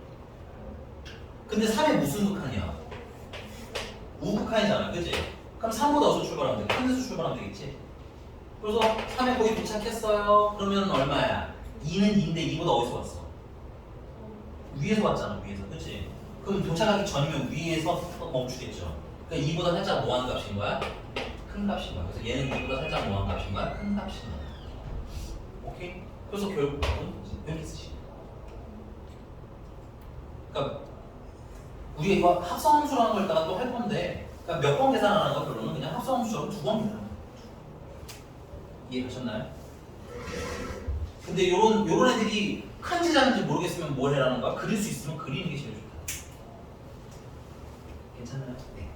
근데 3의 무슨 극한이야? 우극한이잖아. 그치? 그럼 3보다 어디서 출발하면 돼? 큰 데서 출발하면 되겠지? 그래서 3에 거기 도착했어요. 그러면 얼마야? 2는 2인데 2보다 어디서 왔어? 위에서 왔잖아. 위에서. 그치? 그럼 도착하기 전이면 위에서 멈추겠죠. 그러니까 2보다 살짝 뭐하는 값인 거야? 큰 값인 거야. 그래서 얘는 2보다 살짝 뭐하는 값인 거야? 큰 값인 거야. 오케이? 그래서 결국은 이렇게 쓰시. 그러니까 우리가 이거 합성함수라는 걸 이따가 또 할 건데, 그러니까 몇 번 계산하는 거 별로는 그냥 합성함수처럼 2번 계산. 이해가셨나요? 근데 요런 애들이 큰지 작은지 모르겠으면 뭘 해라는 거야? 그릴 수 있으면 그리는 게 제일 좋다. 괜찮아요? 네.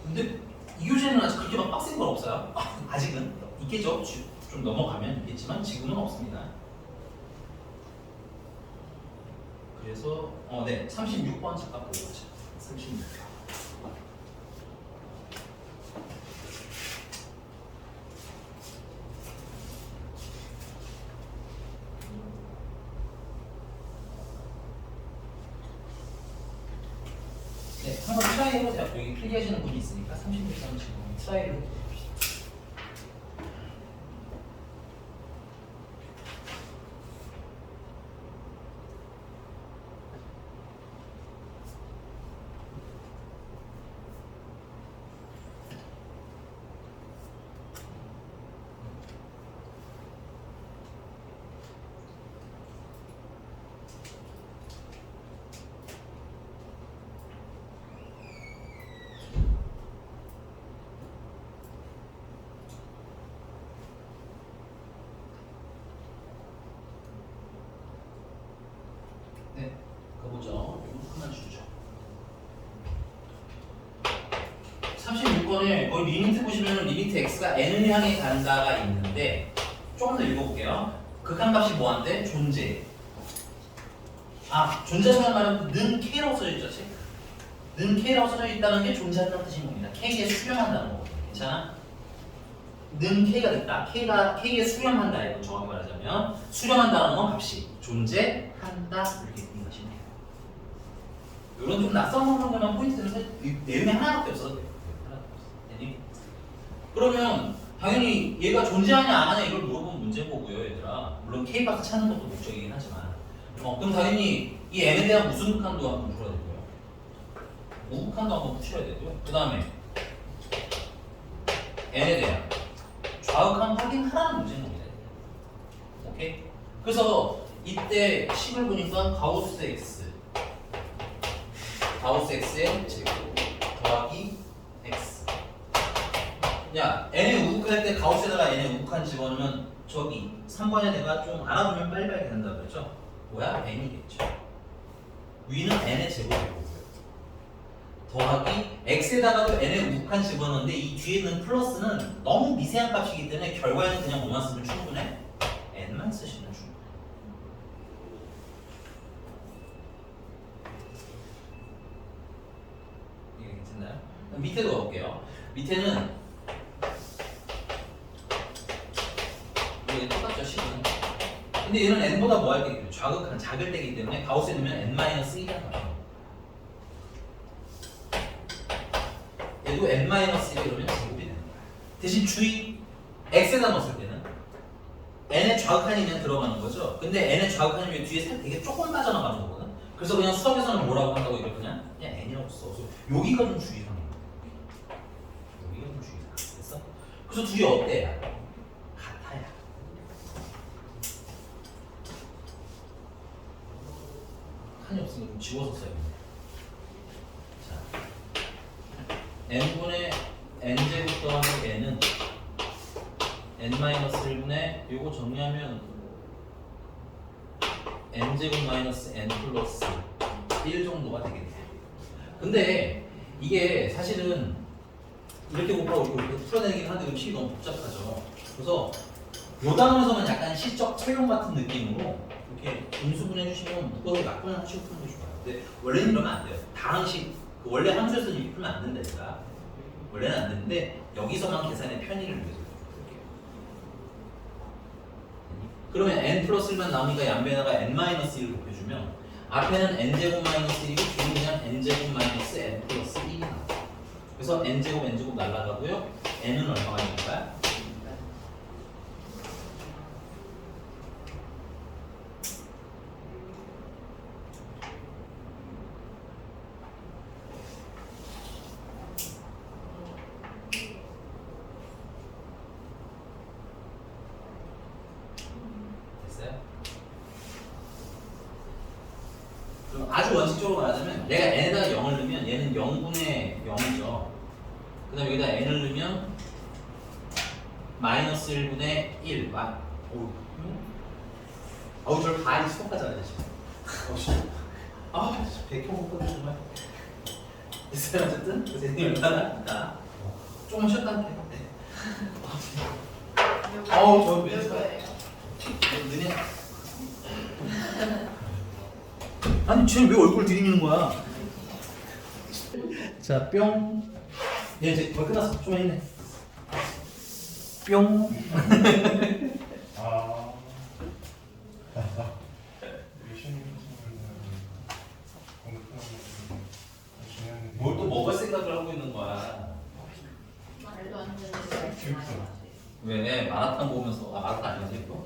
근데 이 교재는 아직 그렇게 막 빡센 건 없어요. 아직은 있겠죠. 좀 넘어가면 있겠지만 지금은 없습니다. 그래서 네, 36번 잠깐 보고 가자. 36번. 네, 한번 트라이 해보세요. 여기 필기하시는 분이 있으니까 36번 지금 트라이를 해보세요. 네, 가보죠. 이거 하나 주죠. 36번에 거기 리미트 보시면 리미트 x가 n을 향해 간다가 있는데 조금 더 읽어볼게요. 극한값이 뭐한데? 존재. 존재라는 말은 는 k라고 써져 있죠, 책. 는 k라고 써져 있다는 게 존재한다는 뜻인 겁니다. k에 수렴한다는 거거든요. 괜찮아? 는 k가 됐다. k에 수렴한다. 이거 정확히 말하자면 수렴한다는 건 값이 존재한다 이렇게 생각하시면 돼요. 이런 좀 낯선 부분만 포인트들은 내용이 하나밖에 없어도 돼요. 하나밖에 없어. 됐니? 그러면 당연히 얘가 존재하냐 안 하냐 이걸 물어보면 문제인 거고요, 얘들아. 물론 k값을 찾는 것도 목적이긴 하지만. 그럼 당연히 이 n에 대한 무슨 극한도 한번 풀어야 되고요. 우극한도 한번 푸셔야 되고요. 그 다음에 n에 대한 좌극한 확인하라는 문제인 겁니다. 오케이? 그래서 이때 식을 보니까 가우스 x의 제곱 더하기 x. 야, n의 우극할 때 가우스에다가 n의 우극한 집어넣으면 저기 3번에 내가 좀 알아보면 빨리빨리 된다고 그랬죠? 뭐야? n이겠죠. 위는 n의 제곱이고요. 더하기 x에다가도 n의 우극한 집어넣는데 이 뒤에 있는 플러스는 너무 미세한 값이기 때문에 결과에는 그냥 뭐만 쓰면 충분해? n만 쓰시면 충분해. 이게 괜찮나요? 밑에도 가볼게요. 밑에는 이게 똑같죠, 식은. 근데 얘는 n보다 뭐 할 때기 좌극한 작을 때기 때문에 가우스에 넣으면 n-1이라는 값이에요. 얘도 n-1 그러면 제곱이 되는 거야. 대신 주의, x에다 넣었을 때는 n의 좌극한이 그냥 들어가는 거죠. 근데 n의 좌극한이 왜 뒤에 살 되게 조금 빠져나가는 거거든. 그래서 그냥 수학에서는 뭐라고 한다고 이걸 그냥 n이라고 써. 여기가 좀 주의사항이야. 여기가 좀 주의사항. 됐어? 그래서 둘이 어때? 같아야. 칸이 없으니까 좀 지워서 써야겠네. n분의 n제곱 더하기 n은 n-1분의 요거 정리하면 n제곱 마이너스 n 플러스 1 정도가 되겠네요. 근데 이게 사실은 이렇게 곱하고 이렇게 풀어내긴 하는데 음식이 너무 복잡하죠. 그래서 요 단원에서만 약간 시적 채용 같은 느낌으로 이렇게 분수분 해주시면 묶어서 약분을 하시고 푸는 게 좋아요. 근데 원래는 이러면 안 돼요. 다항식 원래 함수에서는 이렇게 풀면 안 된다니까. 원래는 안 되는데 여기서만 계산의 편의를 위해서 이렇게. 그러면 n 플러스 1만 나오니까 양변에다가 n-1을 곱해주면 앞에는 n제곱 마이너스 1이고 뒤는 그냥 n제곱 마이너스 n 플러스 1이 나와요. 그래서 n제곱 날라가고요. n은 얼마가 되는 거야? 아주 원칙적으로 말하자면 내가 n에다가 0을 넣으면 얘는 0분의 0이죠. 그 다음에 여기다 n을 넣으면 마이너스 1분의 1. 어우, 저를 가만히 수업하잖아요, 지금. 백효 먹거든, 정말. 됐어요, 어쨌든. 선생님 얼마나 있다. 조금 쉬었다 할게요. 네. 어우, 저 왜? 누구예요? 너네. 아니, 쟤는 왜 얼굴 들이미는 거야? 자, 뿅. 얘 이제 거의 끝났어. 좀만 있네. 뿅. 뭘 또 먹을 생각을 하고 있는 거야? 말도 안 되는 소리. 왜? 마라탕 보면서 마라탕 아니야 이거?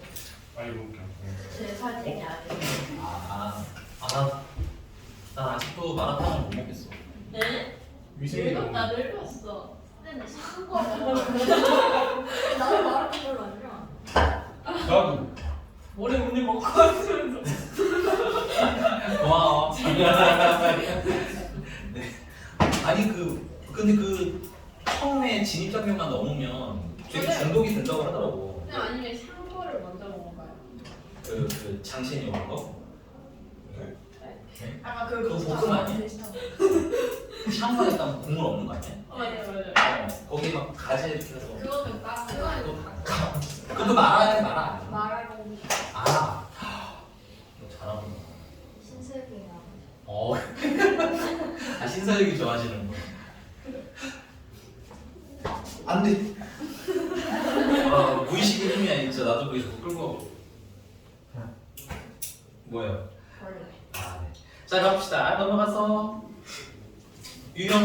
제 사진이 아니에요. 난 아직도 마라탕을 못 먹겠어. 네? 늙었다 늙었어. 근데 샤워 거 나도 말하는 걸로 아니야. 나도. 머리 오늘 먹고 왔으면서. 고마워. 네. 아니 근데 처음에 진입장벽만 넘으면 되게 중독이 된다고 하더라고. 그냥 아니면 샹궈를 먼저 먹어봐요. 그 장신이 오는 거? 아까 그거 볶음 아니야? 샹궈에 일단 국물 없는 거 아니야? 맞아요. 거기 막 가지 이렇게 해서 그거는 딱 그것도 말아야 말아 아니야? 말하고 너 잘하구나. 신세계야. 신서유기 좋아하시는 거. 안 돼. 무의식의 힘이야 진짜. 나도 거기서 끌고. 뭐예요? 벌레. 네. 자 가봅시다. 넘어가서 유형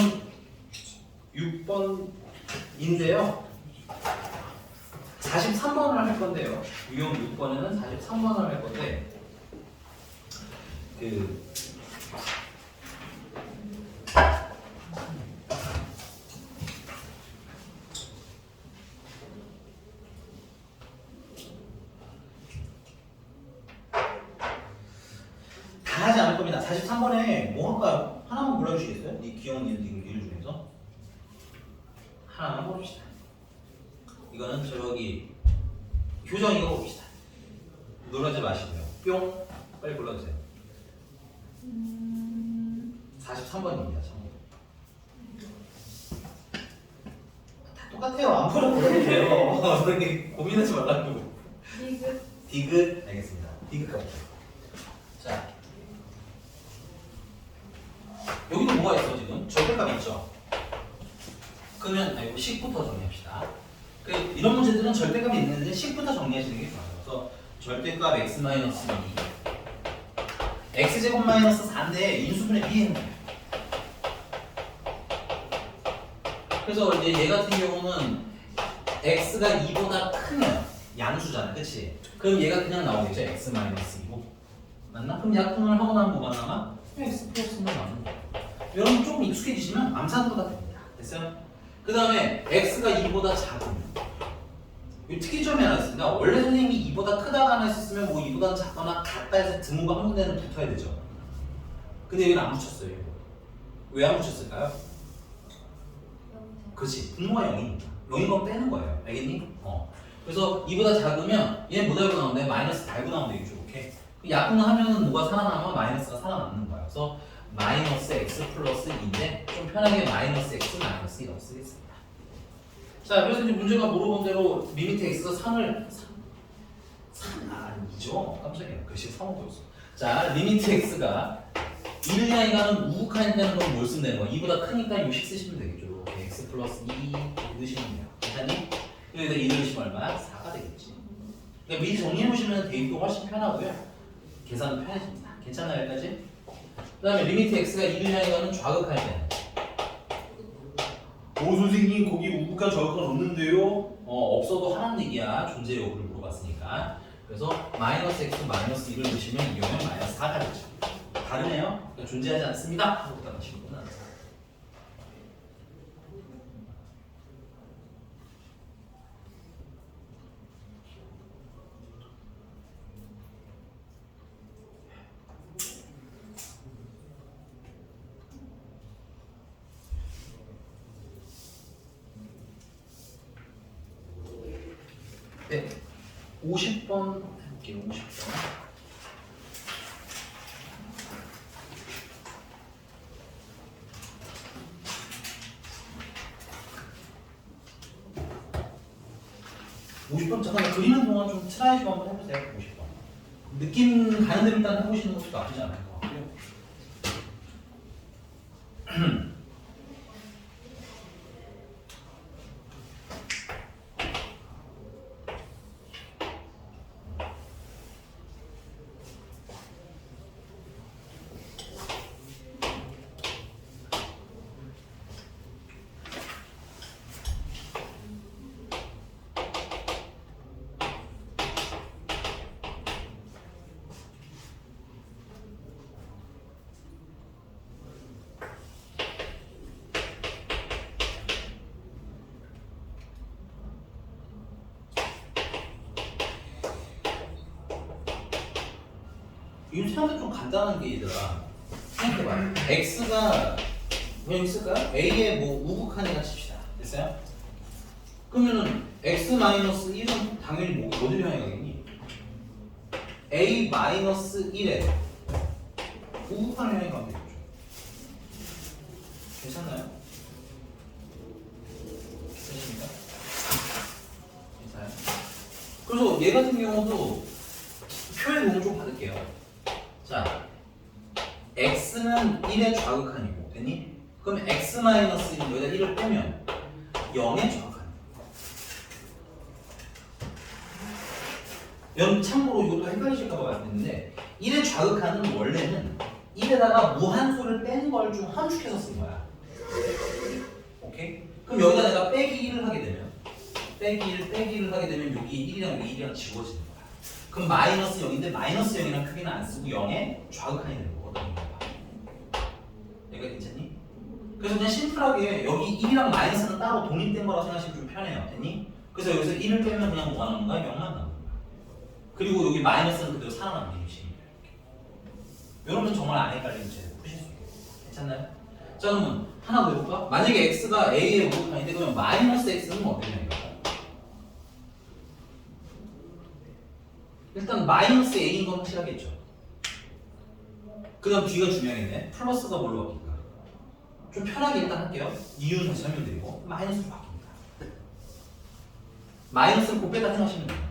6번인데요. 43번을 할 건데요. 유형 6번에는 43번을 할 건데 다 하지 않을 겁니다. 43번에 뭐 할까요? 하나만 골라주시겠어요? 이 기억 일 중에서 하나만 봅시다. 이거는 저기 교정 이거 봅시다. 놀라지 마시고요. 뿅 빨리 골라주세요. 43번입니다. 다 똑같아요. 아무거나 골라도 돼요. 그렇게 고민하지 말라고. 디귿 알겠습니다. 디귿 가볼게요. 자 여기도 뭐가 있어 지금? 절대값 있죠? 그러면 이거 식부터 정리합시다. 이런 문제들은 절대값이 있는데 식부터 정리하시는 게 좋아요. 그래서 절대값 x-2 x제곱 마이너스 4인데 인수분해 b는 거예요. 그래서 이제 얘 같은 경우는 x가 2보다 크면 양수잖아, 그치? 그럼 얘가 그냥 나오겠죠, x-2고 맞나? 그럼 약분을 하고 나면 뭐가 남아? x 플러스만 남는 거야. 여러분 조금 익숙해지시면 암산도가 됩니다. 됐어요? 그 다음에 x가 2보다 작으면 이 특이점이 하나 있습니다. 원래 선생님이 2보다 크다가 하나 있었으면 뭐 2보다 작거나 같다 해서 등호가 한 군데는 붙어야 되죠. 근데 여기는 안 붙였어요. 왜 안 붙였을까요? 그렇지. 분모가 0이니까. 0인 건 빼는 거예요. 알겠니? 그래서 2보다 작으면 얘는 못 알고 나오는데 마이너스 달고 나오면 되겠죠. 오케이. 약분을 하면은 뭐가 살아남으면 마이너스가 살아남는 거예요. 그래서 마이너스 x 플러스 2인데 좀 편하게 마이너스 x 마이너스 1라고 쓰겠습니다. 자, 그래서 이제 문제가 물어본 대로 리미트 x가 3을 3 아니죠? 깜짝이야. 글씨 3을 보였어. 자, 리미트 x가 1을 향하는 우극한다는 건 뭘 쓰면 되는 거야? 2보다 크니까 60 쓰시면 되겠죠. 이렇게 x 플러스 2 넣으시면 돼요. 괜찮니? 여기다 2 넣으시면 얼마야? 4가 되겠지. 그러니까 미리 정리해보시면 대입도 훨씬 편하고요. 계산도 편해집니다. 괜찮아요, 여기까지? 그 다음에 리미트 x가 1을 향해 가는 좌극할 때는 선생님 거기 우극한 좌극한 없는데요? 없어도 하라는 얘기야. 존재 여부를 물어봤으니까. 그래서 마이너스 x 마이너스 1을 넣으시면 이 경우는 마이너스 4가 되죠. 다르네요. 그러니까 존재하지 않습니다. 하고 딱 넣으시는구나. 네. 50번 해볼게요. 50번. 잠깐 그리는 동안 좀 트라이 좀 한번 해보세요. 50번. 느낌 가는 대로 일단 해보시는 것도 나쁘지 않을 것 같고요. 이건 생각보다 좀 간단한 게 얘들아. 생각해봐. x가 그냥 있을까요? a의 뭐 우극한이라 칩시다. 됐어요? 그러면은 x-1은 당연히 뭐 어디로 향해 가겠니? a-1에 우극한을 향해 가면 되겠죠. 괜찮나요? 괜찮습니까? 괜찮아요? 그래서 얘 같은 경우도 표의 도움을 좀 받을게요. 자, x는 1의 좌극한이고, 됐니? 그럼 x-1은 여기다 1을 빼면 0의 좌극한. 여러분 참고로 이것도 헷갈리실까봐 말씀드렸는데 1의 좌극한은 원래는 1에다가 무한수를 뺀 걸 좀 함축해서 쓴 거야. 오케이? 그럼 여기다 내가 빼기 1을 하게 되면 빼기 1을 하게 되면 여기 1이랑 여기 1이랑 지워지는 거야. 그럼 마이너스 0인데 마이너스 0이랑 크기는 안 쓰고 0의 좌극한이 되는 거거든. 여기가 괜찮니? 그래서 그냥 심플하게 여기 1이랑 마이너스는 따로 독립된 거라고 생각하시면 좀 편해요. 됐니? 그래서 여기서 1을 빼면 그냥 뭐가 남는 거야? 0만 남는 거야. 그리고 여기 마이너스는 그대로 살아남는 유식입니다. 이러면 정말 안 헷갈리는 제대로 푸실 수 있겠어요. 괜찮나요? 자 그러면 하나 더 해볼까? 만약에 x가 a의 우극한인데 그러면 마이너스 x는 어떻게 되는 거야? 일단 마이너스 a인 건 확실하겠죠. 그 다음 뒤가 중요하겠네. 플러스가 뭘로 바뀔까? 좀 편하게 일단 할게요. 이유는 다시 설명드리고 마이너스로 바뀝니다. 마이너스는 곱빼다 생각하시면 돼요.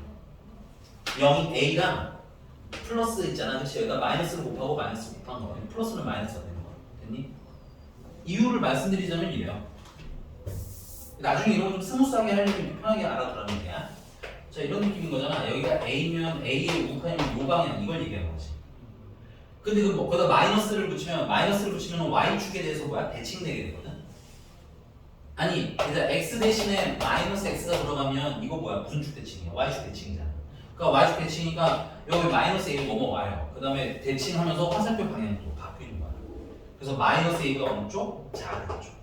0이 a랑 플러스 있잖아. 그치? 여기다 마이너스를 곱하고 마이너스 곱한 거. 플러스는 마이너스가 되는 거. 됐니? 이유를 말씀드리자면 이래요. 나중에 이런 거 좀 스무스하게 하려면 편하게 알아두라는 거야. 자 이런 느낌인 거잖아. 여기가 a면 a의 우극한이면 요 방향 이걸 얘기하는 거지. 근데 그 뭐 거기다 마이너스를 붙이면 y축에 대해서 뭐야? 대칭되게 되거든. 아니 일단 x 대신에 마이너스 x가 들어가면 이거 뭐야? 무슨 축 대칭이야? y축 대칭이잖아. 그러니까 y축 대칭이니까 여기 마이너스 a가 넘어와요. 그 다음에 대칭하면서 화살표 방향이 또 바뀌는 거야. 그래서 마이너스 a가 어느 쪽? 작은 쪽.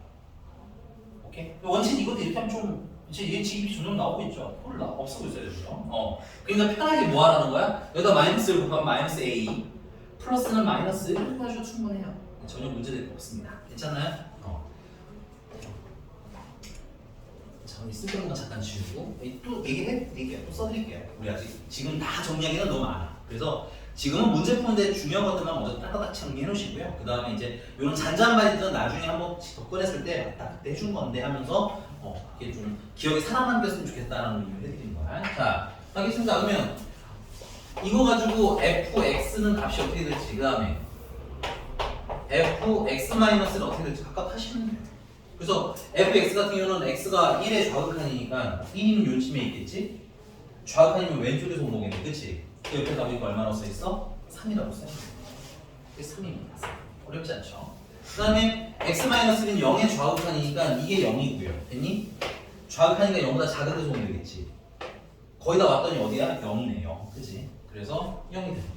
오케이? 원칙 이것도 이렇게 하면 좀 이제 지입이 점점 나오고 있죠. 홀라 없어고 있어야 되죠. 그러니까 편하게 뭐 하라는 거야? 여기다 마이너스를 곱하면 마이너스 a 플러스는 마이너스 이렇게 하셔도 충분해요. 전혀 문제될 거 없습니다. 괜찮나요? 자, 우리 쓸데없는 거 잠깐 지우고 또 얘기해 또 써드릴게요. 우리 아직 지금 다 정리하기는 너무 많아. 그래서 지금은 문제 푸는데 중요한 것들만 먼저 따다닥 정리해 놓으시고요. 그 다음에 이제 이런 잔잔바리들은 나중에 한번 더 꺼냈을 때 맞다 그때 해준 건데 하면서 이게 좀 기억에 살아남겼으면 좋겠다라는 의미를 해드리는 거야. 자, 알겠습니다. 그러면 이거 가지고 fx는 값이 어떻게 될지 그 다음에 fx-는 어떻게 될지 각각 하시면 돼요. 그래서 fx 같은 경우는 x가 1의 좌극한이니까 1이면 요쯤에 있겠지? 좌극한이면 왼쪽에서 온 거겠네, 그치? 그 옆에다 보니까 얼마나 써있어? 3이라고 써있어. 그게 3입니다. 어렵지 않죠? 그 다음에 x-는 0의 좌극한이니까 이게 0이고요. 됐니? 좌극한이니까 0보다 작은 데서 오면 되겠지. 거의 다 왔더니 어디야? 0이네, 0. 그치? 그래서 0이 됩니다.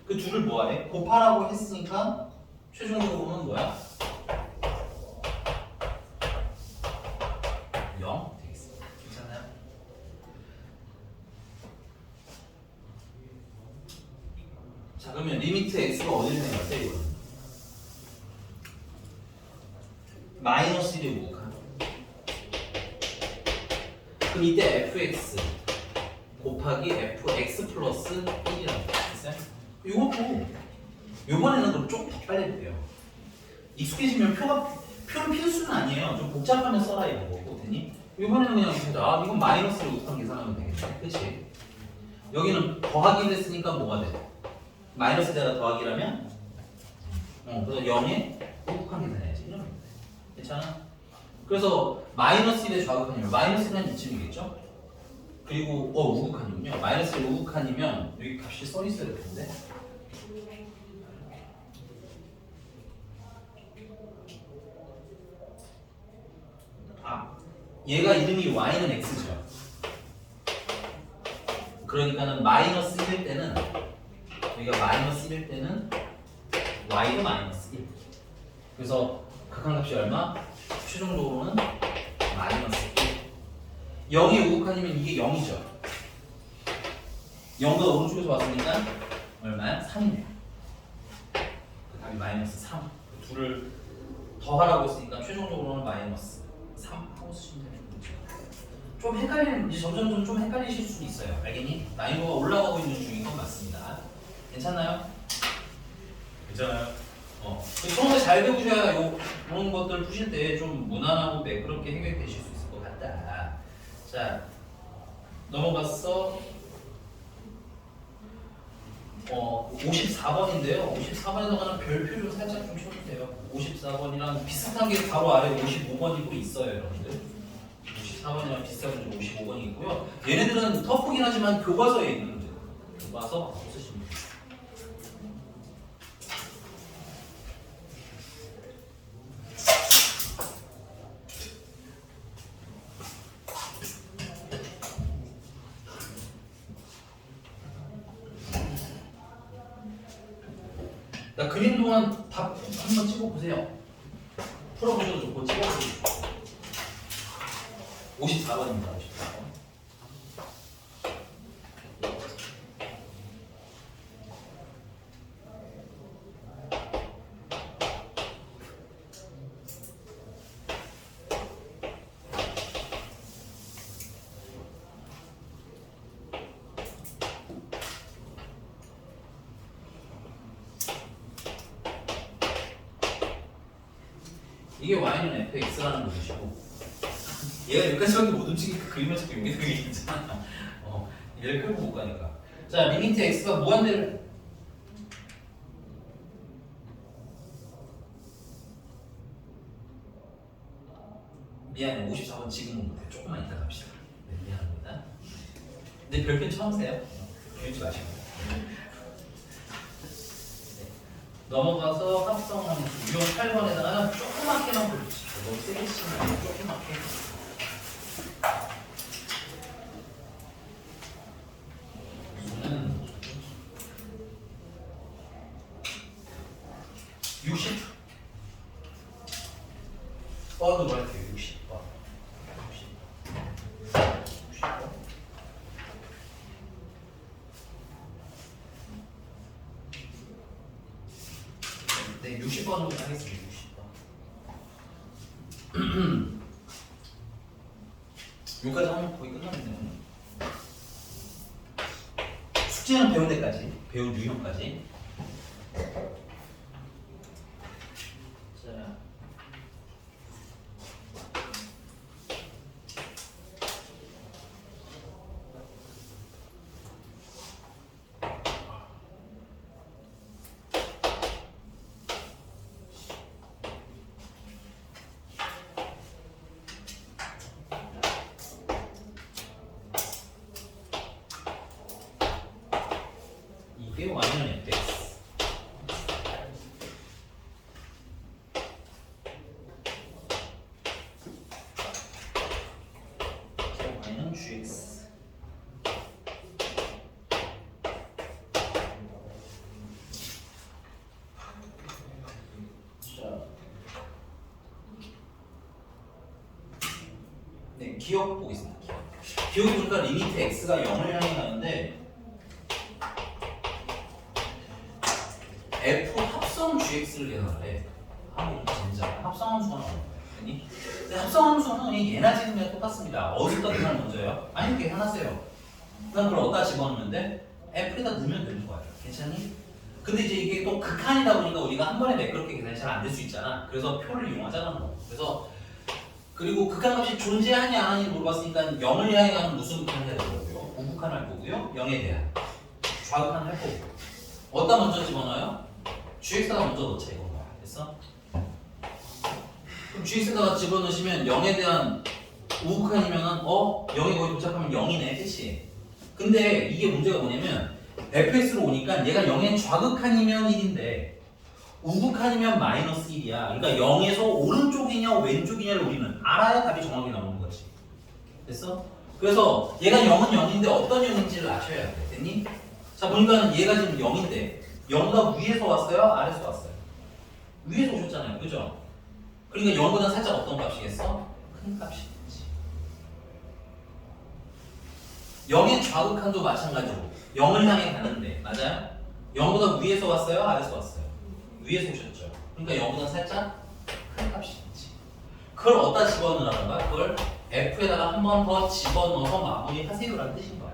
그 둘을 뭐하래? 곱하라고 했으니까 최종적으로 보면 뭐야? 0 되겠습니다. 괜찮나요? 자 그러면 리미트 x가 어디를 생각할때 이거는? 마이너스 1의 우극한. 그럼 이때 fx 곱하기 fx 플러스 1이라고 됐어요? 이것도 요번에는 그럼 조금 더 빨리 볼게요. 익숙해지면 표는 필수는 아니에요. 좀 복잡하면 써라 이거 됐니? 이번에는 그냥 보자. 이건 마이너스를 우선 계산하면 되겠네. 그치? 여기는 더하기를 했으니까 뭐가 돼? 마이너스 제가 더하기라면 그래서 0에 우극한 계산해야지. 이러면 돼. 괜찮아? 그래서 마이너스 1의 좌극한이면 마이너스 1은 이쯤이겠죠? 그리고 우극한이군요. 마이너스 1 우극한이면 여기 값이 써 있어야 될 텐데. 얘가 이름이 y는 x죠. 그러니까는 마이너스 1일 때는 여기가 마이너스 1일 때는 y도 마이너스 1. 그래서 극한값이 얼마? 최종적으로는 마이너스 1. 0이 우극한이면 이게 0이죠. 0도 오른쪽에서 왔으니까 얼마야? 3이네. 그 답이 마이너스 3. 그 둘을 더하라고 했으니까 최종적으로는 마이너스 3 하고 쓰시면 되는 거죠. 좀 헷갈리는, 이제 점점 좀 헷갈리실 수 있어요. 알겠니? 난이도가 올라가고 있는 중인 건 맞습니다. 괜찮나요? 괜찮아요? 처음에 잘 배우셔야 이런 것들 푸실 때 좀 무난하고 매끄럽게 해결되실 수 있을 것 같다. 자, 넘어갔어. 54번인데요. 54번에다가는 별표 좀 살짝 좀 쳐주세요. 54번이랑 비슷한 게 바로 아래 55번이 또 있어요, 여러분들. 54번이랑 비슷한 게 55번이 있고요. 얘네들은 터프긴 하지만 교과서에 있는 문제. 교과서 바꿔 쓰시면 돼요. 자, 그림 동안 답 한번 찍어보세요. 풀어보셔도 좋고 찍어보셔도 좋고. 54번입니다. 54번. 이게 y는 fx라는 것이고 얘가 여기까지밖에 못 움직이니까 그림을 자꾸 여기다 그리잖아. 얘를 끌고 못 가니까. 자, 리미트 x가 무한대를 미안해. 54번 지금은 못해. 조금만 이따 갑시다. 네, 미안합니다. 근데 별표 처음세요. 배우지 마시고. 넘어가서 합성하는 유형 8번에다가 조그맣게만 볼게요. 너무 세게 치면 안 돼. 조그맣게. 무슨 60 뻔도 볼게요. 60번. 60번. 네, 60번으로 하겠습니다. 60번. 여기까지 하면 거의 끝났네요. 숙제는 배운 데까지, 배운 유형까지. 자, 이게 y는 fx. y는 gx. 자, 네, 기억 보겠습니다. 기억이 보니까 리미트 x가 0을 향해 가는데 f 합성 gx를 계산을 해. 진짜 합성함수가 나오는 거예요. 근데 합성함수는 얘나 지금이랑 똑같습니다. 어디다 계산을 먼저 해요? 아니, 계산하세요. 그럼 그걸 어디다 집어넣으면 돼? F에다 넣으면 되는 거야. 괜찮니? 근데 이제 이게 또 극한이다 보니까 우리가 한 번에 매끄럽게 계산이 잘 안 될 수 있잖아. 그래서 표를 이용하자는 거. 그래서 그리고 극한값이 존재하냐 안 하냐 물어봤으니까 0을 향해 가는 무슨 극한을 해야 되고요. 우극한을 할 거고요. 0에 대한 좌극한을 할 거고. 어디다 먼저 집어넣어요? GX에다 먼저 넣자 이건 거야. 됐어? 그럼 GX에다가 집어넣으시면 0에 대한 우극한이면은 0에 거의 도착하면 0이네. 그치? 근데 이게 문제가 뭐냐면 fx로 오니까 얘가 0의 좌극한이면 1인데 우극한이면 마이너스 1이야. 그러니까 0에서 오른쪽이냐 왼쪽이냐를 우리는 알아야 답이 정확히 나오는 거지. 됐어? 그래서 얘가 0은 0인데 어떤 0인지를 아셔야 돼. 됐니? 자 보니까 얘가 지금 0인데 0보다 위에서 왔어요? 아래에서 왔어요? 위에서 오셨잖아요. 그죠? 그러니까 0보다 살짝 어떤 값이겠어? 큰 값이겠지. 0의 좌극한도 마찬가지로 0을 향해 가는데 맞아요? 0보다 위에서 왔어요? 아래에서 왔어요? 위에서 오셨죠. 그러니까 0보다 살짝 큰 값이겠지. 그걸 어디다 집어넣으라는 거야? 그걸 F에다가 한 번 더 집어넣어서 마무리하세요라는 뜻인 거야.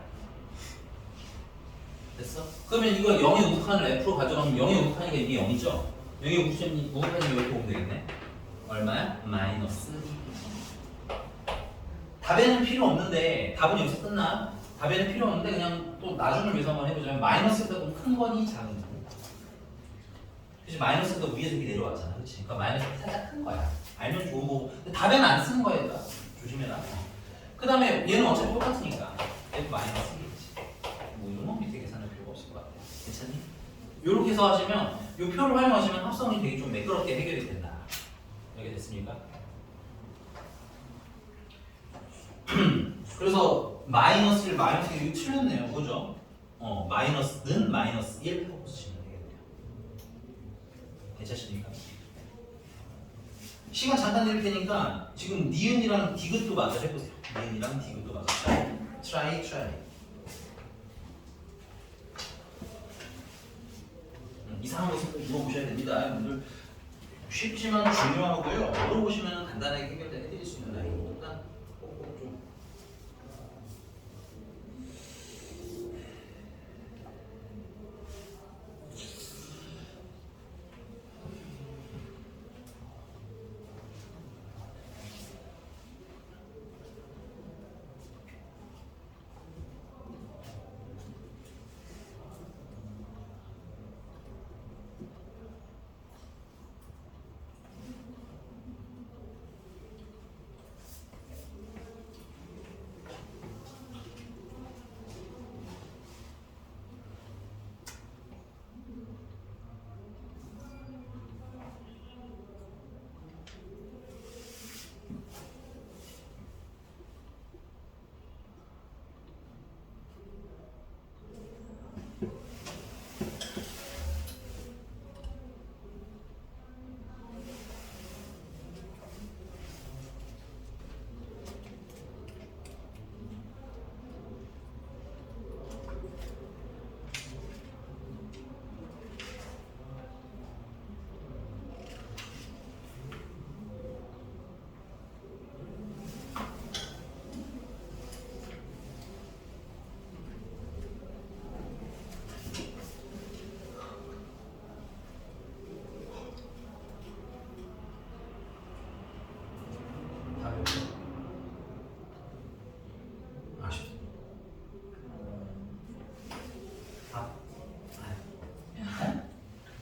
됐어? 그러면 이거 0의 우극한을 F로 가져가면 0의 우극한이가 이게 0이죠? 0의 우극한이 이렇게 오면 되겠네. 얼마야? 마이너스 2. 답에는 필요 없는데 답은 여기서 끝나. 답에는 필요 없는데 그냥 또 나중을 위해서 한번 해보자면 마이너스보다 좀 큰 거니 작은 거. 그치? 마이너스보다 위에서 이렇게 내려왔잖아. 그치? 그러니까 마이너스가 살짝 큰 거야. 알면 좋은 거고. 근데 답에는 안 쓰는 거야. 얘가. 조심해라. 그 다음에 얘는 어차피 똑같으니까 F 마이너스 1이지. 뭐 이런 건 밑에 계산할 필요가 없을 것 같아. 괜찮니? 요렇게 해서 하시면 요 표를 활용하시면 합성이 되게 좀 매끄럽게 해결이 된다. 이렇게 됐습니까? 그래서 마이너스를 마이너스 1 틀렸네요. 그죠? 마이너스는 마이너스 1 하고 쓰시면 되겠네요. 괜찮습니까? 시간 잠깐 드릴 테니까 지금 니은이랑 디귿도 맞아 해보세요. 니은이랑 디귿도 맞아. try. 이상한 것은 꼭 물어보셔야 됩니다. 여러분들 쉽지만 중요하고요. 물어보시면 간단하게 해결해드릴 수 있는 라인이니까 꼭꼭 좀.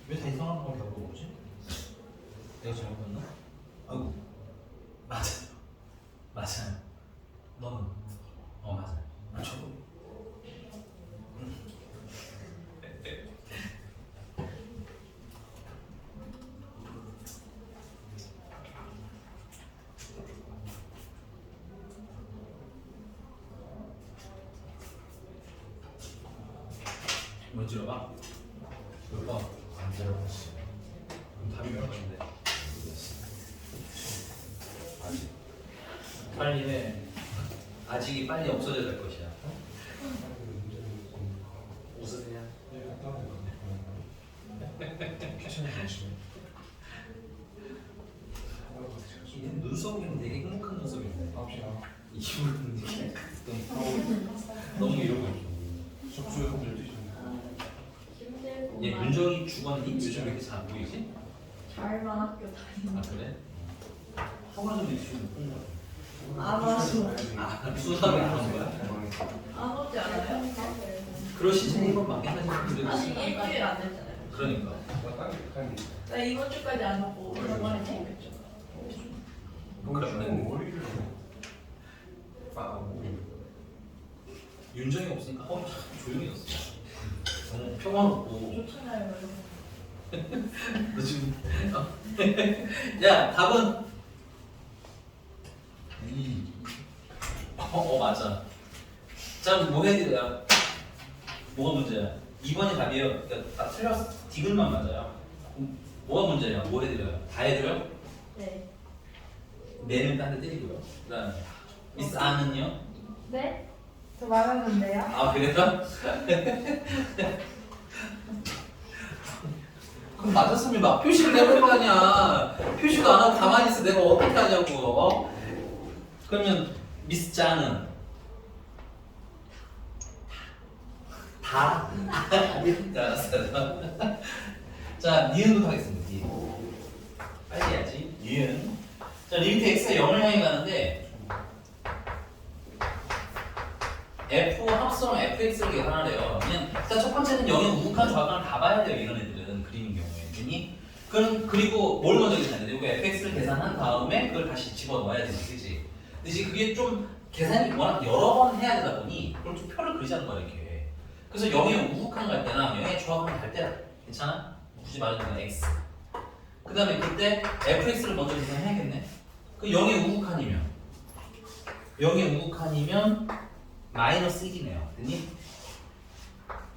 왜 다 이상한 걸 물어보지? 내가 잘못 봤나? 아이고 맞아요. 너는? 맞아요. 저도. 뭐 찔러봐? 몇 번? 안 찔러봤어. 그럼 답이 몇 번인데? 아직. 빨리 해. 아직이 빨리 없어져야 될 것이야. 웃으세요. 얘는 눈썹이 되게 행복한 눈썹인데. 입으로는 이렇게 너무 이러고 숙소에 혼자 드시는 힘들고. 얘 윤정이 죽었니? 요즘 왜 이렇게 잘 보이지? 잘만 학교 다니는. 아 그래? 학원에서 왜 지금 못 본 거야? 안 와서. 아 수업이 안 온 거야? 안 먹지 않아요? 그럴 시즌이 이건 맞긴 하지 근데 아니 일주일 안 됐잖아요. 그러니까 나 이번 주까지 안 먹고 저번에 챙겼죠. 그러면 머리를 빠고 윤정이 없으니까 참 조용해졌어 너무 평화롭고 좋잖아요. 너 지금 야 답은 맞아 자 뭐 해드려요? 뭐가 문제야? 2번이 답이에요 그러니까 다 틀렸어 디귿만 맞아요 뭐가 문제야? 뭐 해드려요? 다 해드려요? 네. 내는 딴 데 때리고요 그 다음에 미스 아는요? 네? 저 말했는데요? 아 그래요? 그럼 맞았으면 막 표시를 해볼 거 아니야 표시도 안 하고 가만히 있어 내가 어떻게 하냐고 어? 그러면 미스 짜는 다? 알았어 자 니은부터 하겠습니다 니은 빨리 해야지 니은 자 리미트 x가 0을 향해 가는데 f 합성 fx를 계산하래요. 그냥 일단 첫 번째는 0의 우극한 좌극을 다 봐야 돼요. 이런 애들은 그리는 경우에. 그리고 뭘 먼저 계산해야 돼? 이거 fx를 계산한 다음에 그걸 다시 집어넣어야 되지, 그지? 근데 지금 그게 좀 계산이 워낙 여러 번 해야 되다 보니 그걸 좀 표를 그리자는 거야 이렇게. 그래서 0의 우극한 갈 때나 0의 좌극한 갈 때나 괜찮아? 굳이 말하는 건 x. 그 다음에 그때 fx를 먼저 계산해야겠네. 그 0의 우극한이면 마이너스 1이네요. 됐니?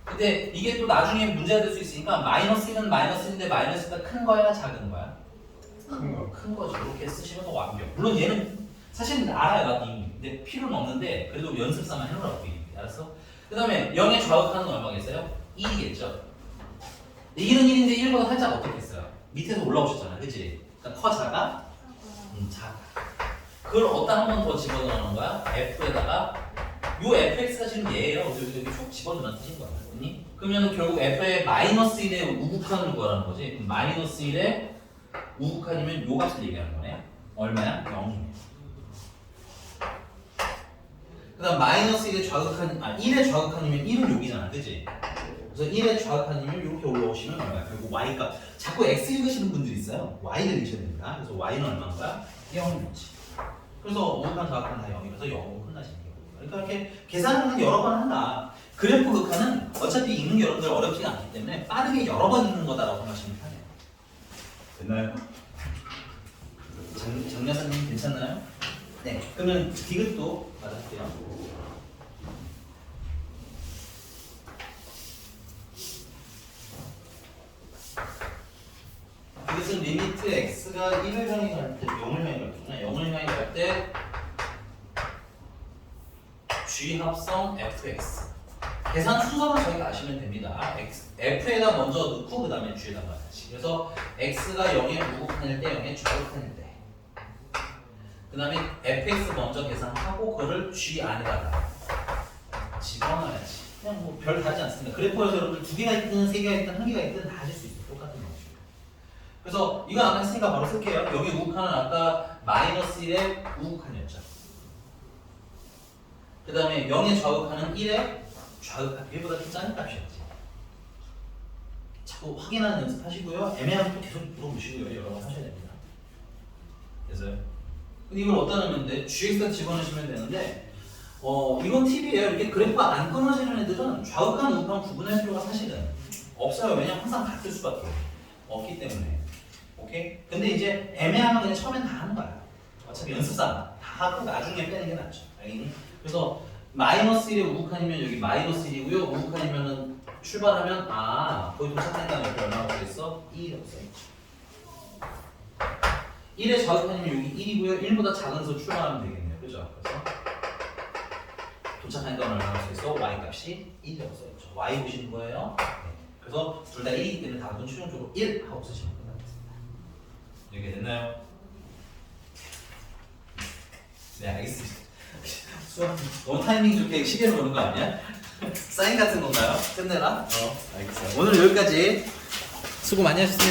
근데 이게 또 나중에 문제가 될 수 있으니까 마이너스 1은 마이너스 1인데 마이너스가 큰 거야 작은 거야? 큰거 큰 거지. 이렇게 쓰시면 더 완벽. 물론 얘는 사실은 알아요 나 이미. 근데 필요는 없는데 그래도 연습삼아 해놓으라고 이게. 알았어? 그 다음에 0의 좌극하는 건 얼마겠어요? 1이겠죠? 1은 1인데 1보다 살짝 어떻겠어요? 밑에서 올라오셨잖아 그치? 그러니까 커 작아? 작아. 그걸 어디다 한 번 더 집어넣는 거야? F에다가 요 fx가 지금 얘예요. 여기 쭉 집어넣는 뜻인 거야. 맞니? 그러면 결국 f의 마이너스 1의 우극한을 구하라는 거지. 그럼 마이너스 1의 우극한이면 요 값을 얘기하는 거네. 얼마야? 0이네. 그 다음 마이너스 1의 좌극한, 1의 좌극한이면 1은 여기잖아. 그치? 그래서 1의 좌극한이면 이렇게 올라오시면 얼마야? 결국 y값. 자꾸 x 읽으시는 분들이 있어요. y를 읽으셔야 됩니다. 그래서 y는 얼마인 거야? 0이지. 그래서 우극한 좌극한 다 0이라서 0으로 끝나시는 거예요. 그러니까 이렇게 계산을 여러 번 한다. 그래프 극한은 어차피 읽는 게 여러분들 어렵지가 않기 때문에 빠르게 여러 번 읽는 거다라고 생각하시면 편해요. 됐나요? 장 여사님 괜찮나요? 네. 그러면 디귿도 맞을게요. 디귿은 리미트 x가 1을 향해 갈 때, 0을 향해 갈 때구나. 0을 향해 갈 때 G 합성 fx. 계산 순서는 저희가 아시면 됩니다. f에다 먼저 넣고 그 다음에 g에다 넣어야지. 그래서 x가 0에 우극한일 때 0에 좌극한일 때. 그 다음에 fx 먼저 계산하고 그거를 g 안에다가 집어넣어야지. 그냥 뭐 별 다르지 않습니다. 그래프에서 여러분들 2개가 있든 3개가 있든 1개가 있든 다 하실 수 있어요. 똑같은 거죠. 그래서 이거 아까 했으니까 바로 쓸게요. 여기 우극한은 아까 마이너스 1의 우극한이었죠. 그 다음에 0의 좌극하는 1의 좌극한 1보다 좀 작은 값이었지. 자꾸 확인하는 연습 하시고요. 애매하면 또 계속 물어보시고요. 여러 번 하셔야 됩니다. 그래서요. 근데 이걸 어디다 넣으면 돼? GX에다 집어넣으시면 되는데 이건 팁이에요. 이렇게 그래프가 안 끊어지는 애들은 좌극한 우극한 구분할 필요가 사실은 없어요. 왜냐면 항상 같을 수밖에 없기 때문에. 오케이? 근데 이제 애매하면 그냥 처음엔 다 하는 거야. 어차피 연습상 다 하고 나중에 빼는 게 낫죠. 알겠니? 그래서 마이너스 1의 우극한이면 여기 마이너스 1이고요. 우극한이면은 출발하면 거기 도착하니까 여기 얼마가 되겠어? 2라고 써있죠. 1의 좌극한이면 여기 1이고요. 1보다 작은 수 출발하면 되겠네요. 그죠? 그래서 도착하니까 얼마가 되겠어? y 값이 1이라고 써있죠. y 보시는 거예요. 네. 그래서 둘 다 1이기 때문에 답은 최종적으로 1 하고 쓰시면 끝나겠습니다. 이렇게 됐나요? 네, 알겠습니다. 너무 타이밍 좋게 시계를 보는 거 아니야? 사인 같은 건가요? 끝내라? 알겠어요. 오늘 여기까지 수고 많이 하셨습니다.